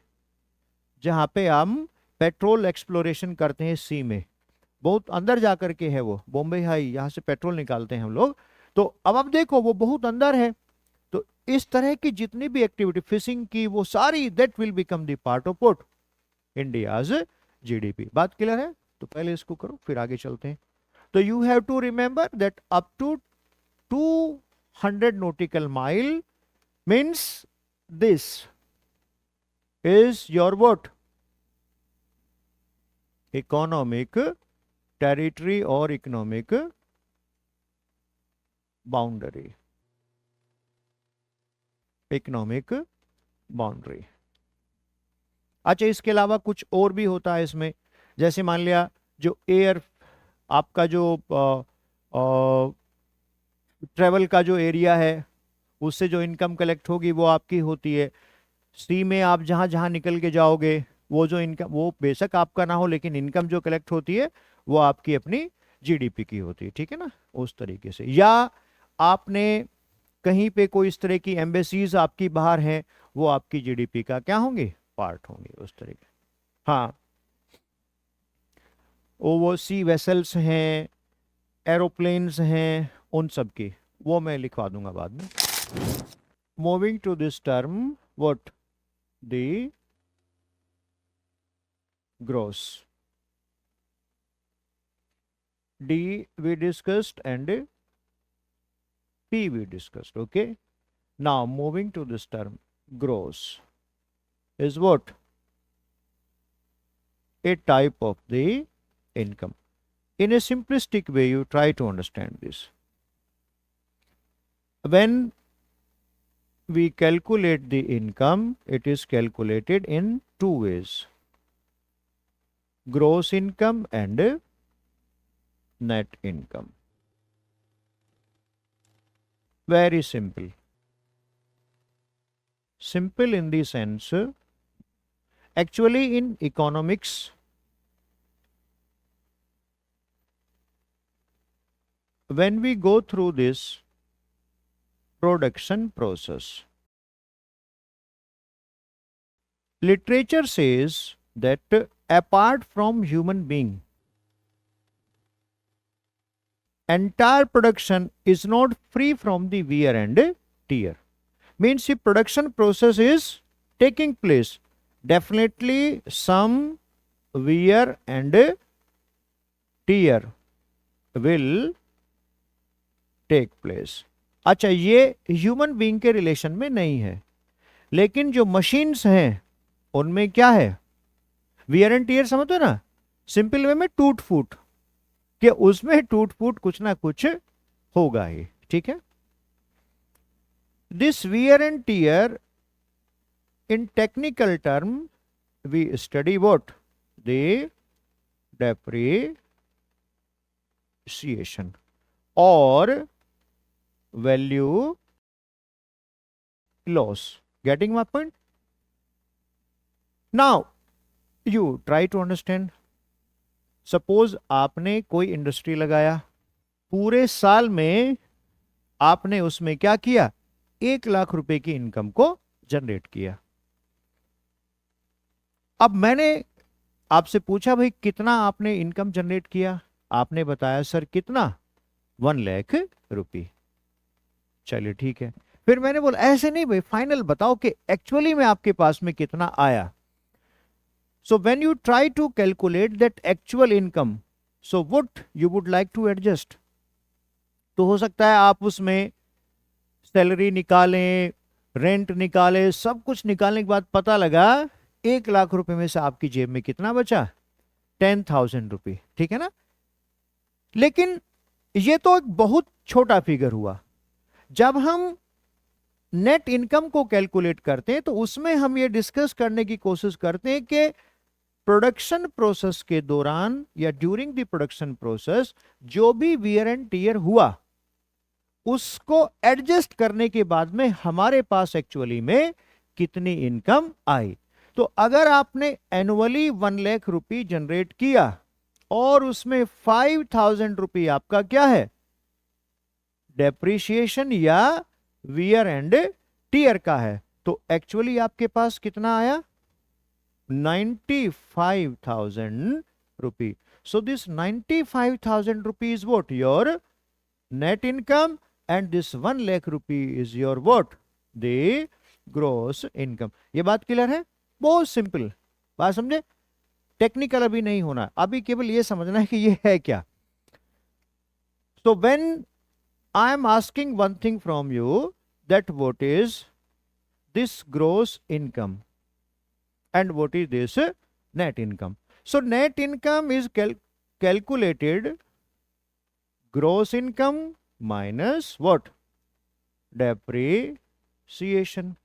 जहां पे हम पेट्रोल एक्सप्लोरेशन करते हैं सी में, बहुत अंदर जाकर के है वो बॉम्बे हाई, यहां से पेट्रोल निकालते हैं हम लोग. तो अब आप देखो वो बहुत अंदर है. तो इस तरह की जितनी भी एक्टिविटी फिशिंग की, वो सारी that will become the part of what? India's GDP. बात क्लियर है? तो पहले इसको करो फिर आगे चलते हैं. तो you have to remember that up to 200 nautical mile means this is your what? Economic territory or economic boundary. Economic boundary. अच्छा, इसके अलावा कुछ और भी होता है इसमें. जैसे मान लिया जो एयर आपका जो ट्रेवल का जो एरिया है, उससे जो इनकम कलेक्ट होगी वो आपकी होती है. सी में आप जहां जहां निकल के जाओगे, वो जो इनकम, वो बेशक आपका ना हो, लेकिन इनकम जो कलेक्ट होती है वो आपकी अपनी जीडीपी की होती है, ठीक है ना, उस तरीके से। या आपने कहीं पे कोई इस तरह की एम्बेसीज आपकी बाहर हैं, वो आपकी जीडीपी का क्या होंगे, पार्ट होंगे, उस तरीके। हाँ, वो सी वेसल्स हैं, एरोप्लेन्स हैं, उन सब की, वो मैं लिखवा दूंगा बाद में। Moving to this term what, the gross, D we discussed and p we discussed, okay. Now moving to this term gross is what, a type of the income. In a simplistic way you try to understand this. When we calculate the income, it is calculated in two ways: gross income and net income. Very simple. Simple in the sense, actually in economics, when we go through this production process, literature says that apart from human being, entire production is not free from the wear and tear. Means the production process is taking place, definitely some wear and tear will take place. अच्छा, ये human being के relation में नहीं है, लेकिन जो machines हैं उनमें क्या है, वियर एंड टीयर, समझते हो ना, सिंपल वे में टूट फूट, कि उसमें टूट फूट कुछ ना कुछ होगा ही, ठीक है। This wear and tear, in technical term we study what, the depreciation और value loss. Getting my point? Now you try to understand. Suppose आपने कोई इंडस्ट्री लगाया, पूरे साल में आपने उसमें क्या किया, 1 लाख रुपए की इनकम को जनरेट किया। अब मैंने आपसे पूछा भाई कितना आपने इनकम जनरेट किया, आपने बताया सर कितना, 1 लाख रुपए। चलिए ठीक है, फिर मैंने बोला ऐसे नहीं भाई, फाइनल बताओ कि एक्चुअली में आपके पास में कितना आया। So when you try to calculate that actual income, so what you would like to adjust? तो हो सकता है आप उसमें सैलरी निकालें, रेंट निकालें, सब कुछ निकालने के बाद पता लगा 1 लाख रुपए में से आपकी जेब में कितना बचा, 10,000 रुपये, ठीक है ना। लेकिन ये तो एक बहुत छोटा फिगर हुआ। जब हम नेट इनकम को कैलकुलेट करते हैं तो उसमें हम ये डिस्कस करने की कोशिश करते हैं कि प्रोडक्शन प्रोसेस के दौरान या ड्यूरिंग द प्रोडक्शन प्रोसेस जो भी वियर एंड टीयर हुआ, उसको एडजस्ट करने के बाद में हमारे पास एक्चुअली में कितनी इनकम आई। तो अगर आपने एनुअली 1 लाख रुपए जनरेट किया और उसमें 5,000 रुपये आपका क्या है, डेप्रिसिएशन या वियर एंड टीयर का है, तो एक्चुअली आपके पास कितना आया, 95,000 रुपये। So this 95,000 rupees is what, your net income, and this 1 lakh रुपये is your what, the gross income। ये बात क्लियर है? बहुत सिंपल बात, समझे, टेक्निकल अभी नहीं होना, अभी केवल ये समझना है कि ये है क्या। So when I am asking one thing from you, that what is this gross income and what is this net income? So net income is calculated gross income minus what, depreciation।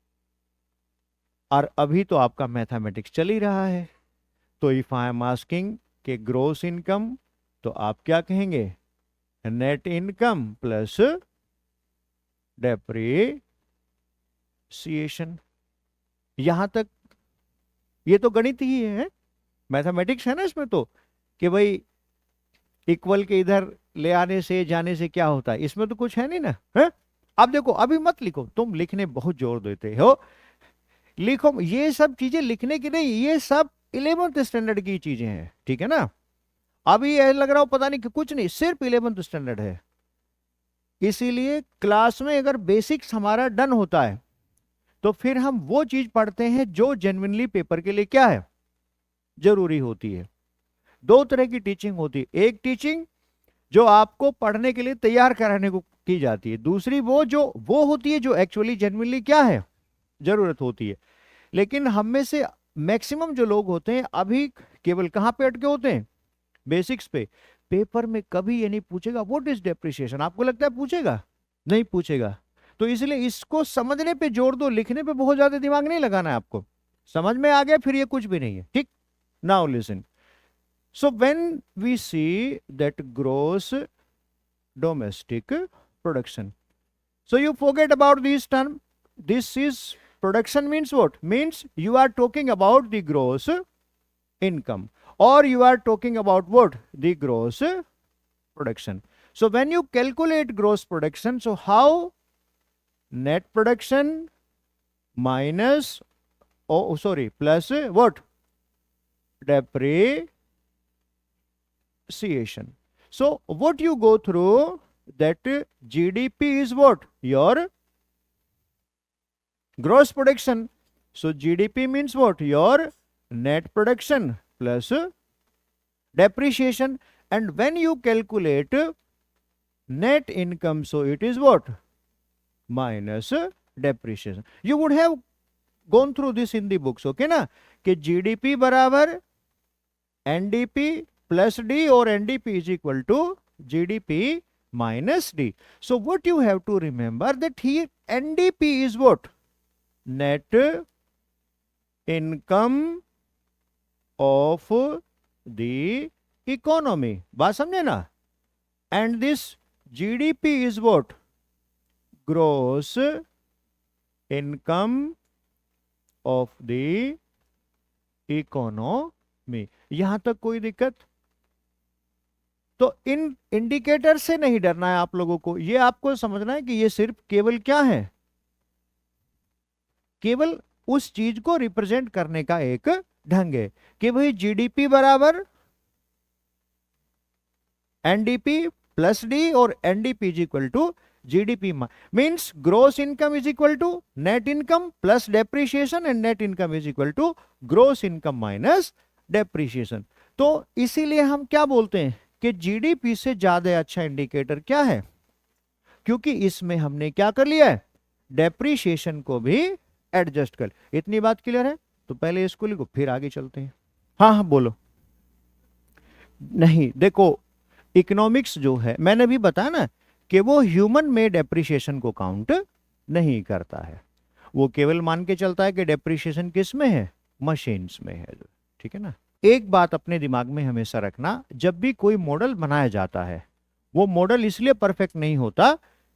और अभी तो आपका mathematics चल ही रहा है, तो if I am asking के gross income, तो आप क्या कहेंगे, नेट इनकम प्लस डेप्रिसिएशन। यहां तक ये तो गणित ही है, मैथमेटिक्स है ना इसमें, तो कि भाई इक्वल के इधर ले आने से जाने से क्या होता है, इसमें तो कुछ है नहीं ना, है? अब देखो, अभी मत लिखो, तुम लिखने बहुत जोर देते हो, लिखो, ये सब चीजें लिखने की नहीं, ये सब 11th स्टैंडर्ड की चीजें हैं, ठीक है ना? अभी ये लग रहा हो पता नहीं कि कुछ नहीं, सिर्फ 11th स्टैंडर्ड है। इसीलिए क्लास में अगर बेसिक्स हमारा डन होता है तो फिर हम वो चीज पढ़ते हैं जो जेन्युइनली पेपर के लिए क्या है, जरूरी होती है। दो तरह की टीचिंग होती है, एक टीचिंग जो आपको पढ़ने के लिए तैयार कराने को की जाती है, दूसरी वो होती है जो एक्चुअली जेन्युइनली क्या है, जरूरत होती है। लेकिन हम में से मैक्सिमम जो लोग होते हैं अभी केवल कहां पे अटके होते हैं, बेसिक्स पे। पेपर में कभी ये नहीं पूछेगा व्हाट इज डेप्रिसिएशन, आपको लगता है पूछेगा? नहीं पूछेगा। तो इसलिए इसको समझने पे जोर दो, लिखने पे बहुत ज्यादा दिमाग नहीं लगाना है आपको। समझ में आ गया, फिर ये कुछ भी नहीं है, ठीक? Now listen, so when we see that gross domestic production, so you forget about this term, this is production means what, means you are talking about the gross income, or you are talking about what, the gross production. So when you calculate gross production, so how, net production minus, oh sorry, plus what, depreciation. So what you go through, that GDP is what, your gross production. So GDP means what, your net production plus depreciation. And when you calculate net income, so it is what, minus depreciation. You would have gone through this in the books, okay ना, कि GDP बराबर NDP plus D, or NDP is equal to GDP minus D. So what you have to remember, that here NDP is what, net income of the economy, बात समझे ना? And this GDP is what, gross income of the economy. यहां तक कोई दिक्कत? तो इन indicator से नहीं डरना है आप लोगों को, ये आपको समझना है कि ये सिर्फ केवल क्या है, केवल उस चीज को रिप्रेजेंट करने का एक ढंग है कि भाई जीडीपी बराबर एनडीपी प्लस डी, और NDP is equal to GDP, means gross income is equal to net income plus depreciation, and net income is equal to gross income minus depreciation. तो इसीलिए हम क्या बोलते हैं कि जीडीपी से ज्यादा अच्छा इंडिकेटर क्या है, क्योंकि इसमें हमने क्या कर लिया है, डेप्रिसिएशन को भी एडजस्ट कर। इतनी बात क्लियर है? तो पहले इसको लिखो, फिर आगे चलते हैं। हाँ हाँ बोलो। नहीं देखो, इकोनॉमिक्स जो है मैंने भी बताया ना कि वो ह्यूमन मेड डेप्रिसिएशन को काउंट नहीं करता है, वो केवल मान के चलता है कि डेप्रिसिएशन किस में है, मशीन्स में है, ठीक है ना? एक बात अपने दिमाग में हमेशा रखना, जब भी कोई मॉडल बनाया जाता है वो मॉडल इसलिए परफेक्ट नहीं होता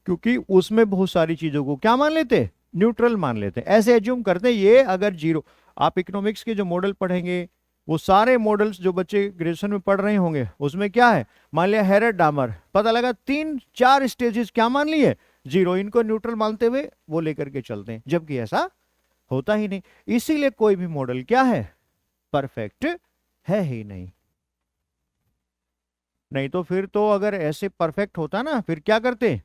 क्योंकि उसमें बहुत सारी चीजों को क्या मान लेते, न्यूट्रल मान लेते हैं, ऐसे एज्यूम करते हैं ये अगर जीरो। आप इकोनॉमिक्स के जो मॉडल पढ़ेंगे वो सारे मॉडल्स जो बच्चे ग्रेजुएशन में पढ़ रहे होंगे उसमें क्या है, मान लिया हेरेट डामर, पता लगा 3-4 स्टेजेस क्या मान लिए, जीरो, इनको न्यूट्रल मानते हुए वो लेकर के चलते हैं, जबकि ऐसा होता ही नहीं। इसीलिए कोई भी मॉडल क्या है, परफेक्ट है ही नहीं। नहीं तो फिर तो अगर ऐसे परफेक्ट होता ना, फिर क्या करते,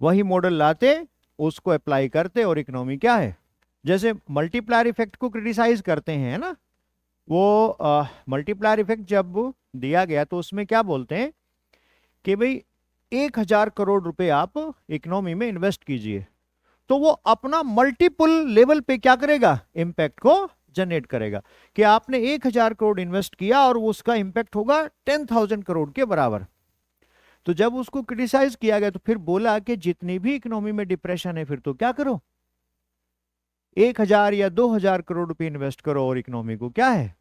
वही मॉडल लाते, उसको अप्लाई करते, और इकोनॉमी क्या है, जैसे मल्टीप्लायर इफेक्ट को क्रिटिसाइज करते हैं ना, वो मल्टीप्लायर इफेक्ट जब दिया गया तो उसमें क्या बोलते हैं कि भाई 1000 करोड़ रुपए आप इकोनॉमी में इन्वेस्ट कीजिए, तो वो अपना मल्टीपल लेवल पे क्या करेगा, इंपैक्ट को जनरेट करेगा, कि आपने 1000 करोड़ इन्वेस्ट किया और उसका इंपैक्ट होगा 10,000 करोड़ के बराबर। तो जब उसको क्रिटिसाइज किया गया तो फिर बोला कि जितनी भी इकोनॉमी में डिप्रेशन है फिर तो क्या करो, 1000 या 2000 करोड़ रुपए इन्वेस्ट करो और इकोनॉमी को क्या है,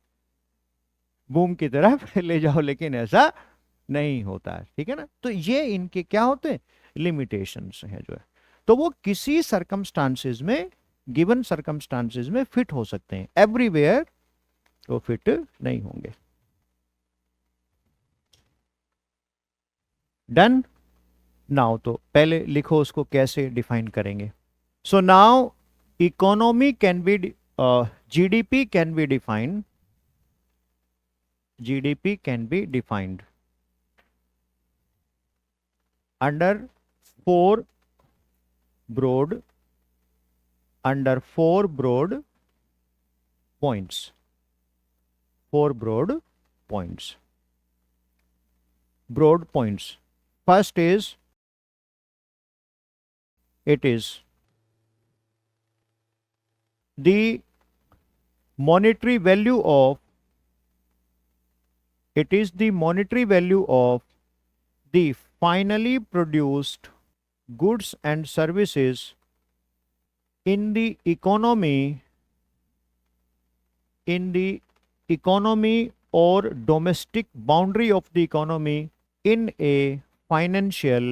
बूम की तरफ ले जाओ, लेकिन ऐसा नहीं होता है, ठीक है ना? तो ये इनके क्या होते हैं, लिमिटेशंस हैं जो है, तो वो किसी सर्कमस्टांसेस में, गिवन सर्कमस्टांसेस में फिट हो सकते हैं, एवरीवेयर वो फिट नहीं होंगे। डन। नाउ तो पहले लिखो उसको कैसे डिफाइन करेंगे। So now economy can be GDP can be defined, GDP can be defined under four broad under four broad points, four broad points, broad points. First is, it is the monetary value of, it is the monetary value of the finally produced goods and services in the economy, in the economy or domestic boundary of the economy in a financial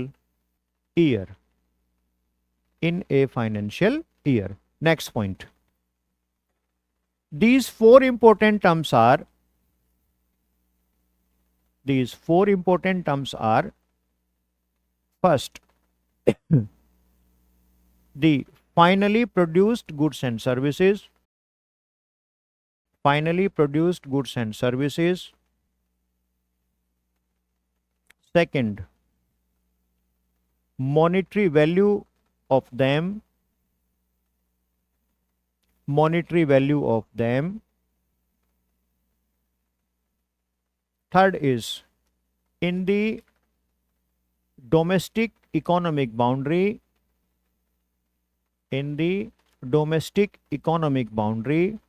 year, in a financial year. Next point. These four important terms are, these four important terms are, first, the finally produced goods and services, finally produced goods and services. Second, monetary value of them, monetary value of them. Third is in the domestic economic boundary, in the domestic economic boundary,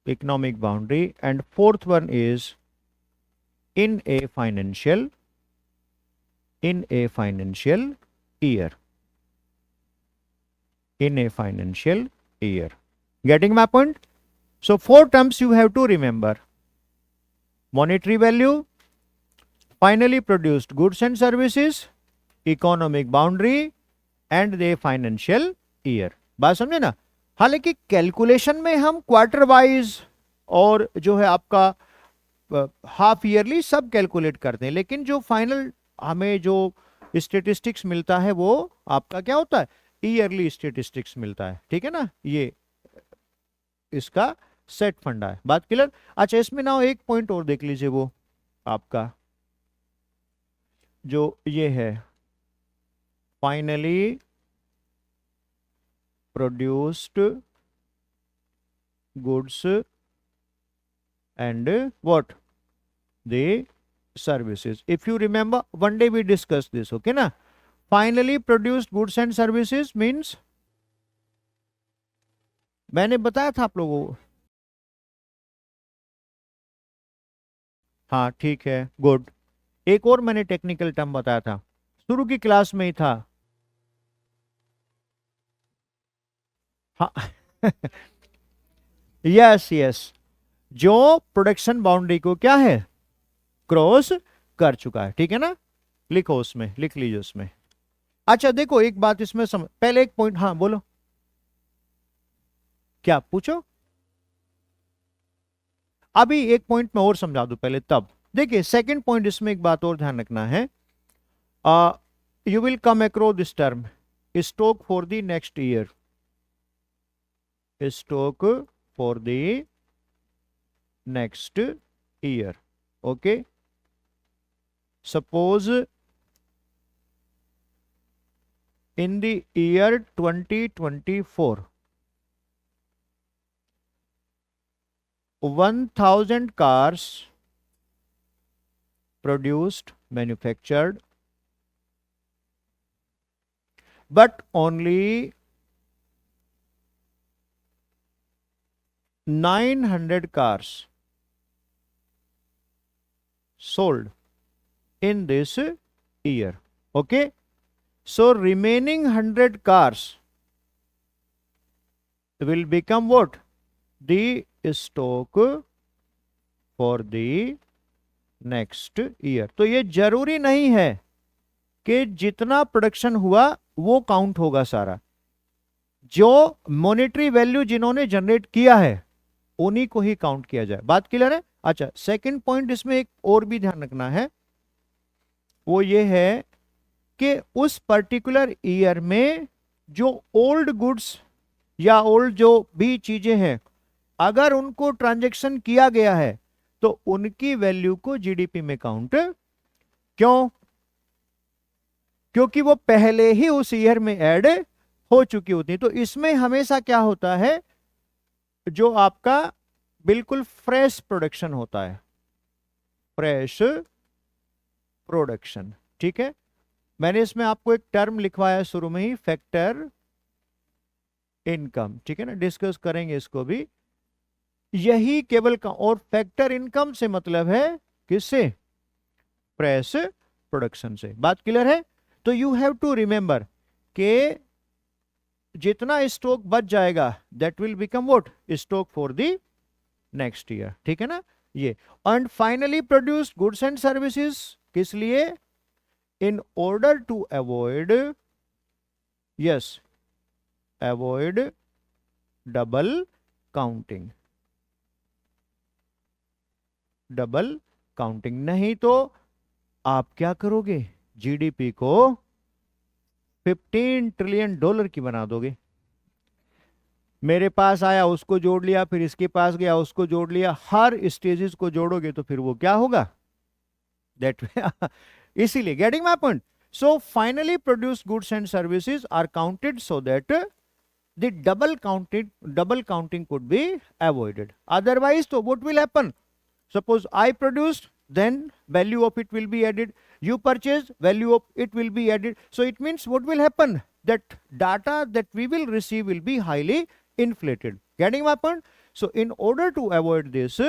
economic boundary. And fourth one is in a financial, in a financial year, in a financial year. Getting my point? So four terms you have to remember: monetary value, finally produced goods and services, economic boundary and the financial year. बात समझे ना। हालांकि calculation में हम quarter wise और जो है आपका हाफ ईयरली सब कैलकुलेट करते हैं, लेकिन जो फाइनल हमें जो स्टेटिस्टिक्स मिलता है वो आपका क्या होता है, ईयरली स्टेटिस्टिक्स मिलता है। ठीक है ना, ये इसका सेट फंडा है। बात क्लियर। अच्छा, इसमें ना एक पॉइंट और देख लीजिए, वो आपका जो ये है finally produced goods and what the services. If you remember one day we discuss this, okay ना। Finally produced goods and services means, मैंने बताया था आप लोगों को। हाँ ठीक है, गुड। एक और मैंने टेक्निकल टर्म बताया था, शुरू की क्लास में ही था। हाँ यस यस, जो प्रोडक्शन बाउंड्री को क्या है, क्रॉस कर चुका है। ठीक है ना, लिखो उसमें, लिख लीजिए उसमें। अच्छा देखो एक बात इसमें पहले एक पॉइंट, हाँ बोलो, क्या पूछो। अभी एक पॉइंट मैं और समझा दूं पहले, तब देखिए सेकंड पॉइंट। इसमें एक बात और ध्यान रखना है, you will come across this term, stock for the next year, stock for the next year. Okay, suppose in the year 2024 1000 cars produced, manufactured, but only 900 cars sold in this year. Okay, so remaining 100 cars will become what, the stock for the next year. तो ये जरूरी नहीं है कि जितना production हुआ वो count होगा सारा, जो मॉनेटरी वैल्यू जिन्होंने जनरेट किया है उन्हीं को ही काउंट किया जाए। बात क्लियर है। अच्छा, सेकंड पॉइंट इसमें एक और भी ध्यान रखना है, वो ये है कि उस पर्टिकुलर ईयर में जो ओल्ड गुड्स या ओल्ड जो भी चीजें हैं, अगर उनको ट्रांजैक्शन किया गया है तो उनकी वैल्यू को जीडीपी में काउंट, क्यों? क्योंकि वो पहले ही उस ईयर में ऐड हो चुकी होती है। तो इसमें हमेशा क्या होता है, जो आपका बिल्कुल फ्रेश प्रोडक्शन होता है, फ्रेश प्रोडक्शन, ठीक है। मैंने इसमें आपको एक टर्म लिखवाया शुरू में ही, फैक्टर इनकम, ठीक है ना, डिस्कस करेंगे इसको भी। यही केवल का, और फैक्टर इनकम से मतलब है किससे? फ्रेश प्रोडक्शन से। बात क्लियर है? तो यू हैव टू रिमेंबर कि जितना स्टॉक बच जाएगा that will become what? Stock for the next year, ठीक है ना ये। And finally produced goods and services, किस लिए? In order to avoid, yes, avoid double counting, double counting. नहीं तो आप क्या करोगे? जीडीपी को $15 ट्रिलियन की बना दोगे। मेरे पास आया, उसको जोड़ लिया, फिर इसके पास गया, उसको जोड़ लिया, हर स्टेजेस को जोड़ोगे तो फिर वो क्या होगा? दैट इसीलिए, getting my point? So finally produced goods and services are counted so that the double counting could be avoided. Otherwise, so what will happen? Suppose I produced, then value of it will be added. You purchased, value of it will be added. So it means what will happen? That data that we will receive will be highly inflated. Getting my point? So in order to avoid this,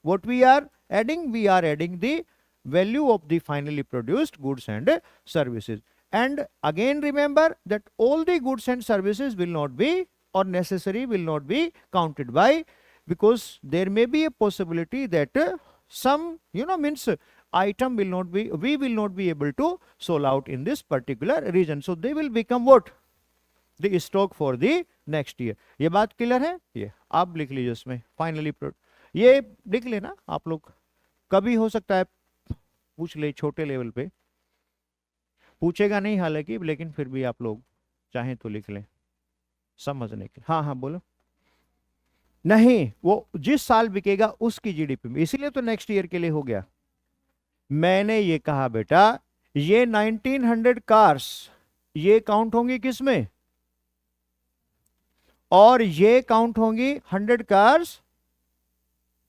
what we are adding? We are adding the value of the finally produced goods and services. And again remember that all the goods and services will not be, or necessary will not be counted by, because there may be a possibility that some, means item will not be, we will not be able to sold out in this particular region. So they will become what? The stock for the next year. ये बात clear है? ये आप लिख लीजिए इसमें, finally ये लिख लेना आप लोग। कभी हो सकता है पूछ ले, छोटे लेवल पे पूछेगा नहीं हालांकि, लेकिन फिर भी आप लोग चाहें तो लिख लें समझने के। हाँ हाँ बोलो। नहीं, वो जिस साल बिकेगा उसकी जीडीपी में, इसीलिए तो नेक्स्ट ईयर के लिए हो गया। मैंने ये कहा बेटा, ये 1900 कार्स ये काउंट होंगी किस में? और ये काउंट होंगी 100 कार्स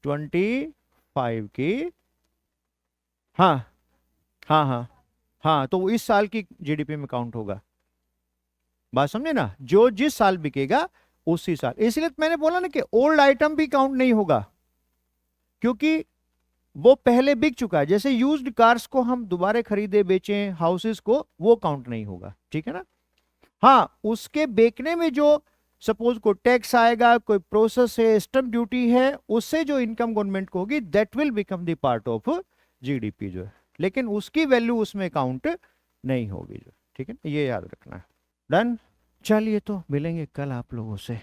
25 की। हाँ हाँ हाँ हाँ, तो वो इस साल की जीडीपी में काउंट होगा। बात समझे ना? जो जिस साल बिकेगा उसी साल। इसलिए मैंने बोला ना कि ओल्ड आइटम भी काउंट नहीं होगा, क्योंकि वो पहले बिक चुका है। जैसे यूज्ड कार्स को हम दोबारा खरीदे बेचें, हाउसेस को, वो काउंट नहीं होगा, ठीक है ना। हाँ, उसके बेचने में जो सपोज को टैक्स आएगा, कोई प्रोसेस है, स्टैंप ड्यूटी है, उससे जो इनकम गवर्नमेंट को होगी, that will become the part of GDP जो है, लेकिन उसकी वैल्यू उसमें काउंट नहीं होगी जो, ठीक है, ये याद रखना है। डन? चलिए, तो मिलेंगे कल आप लोगों से।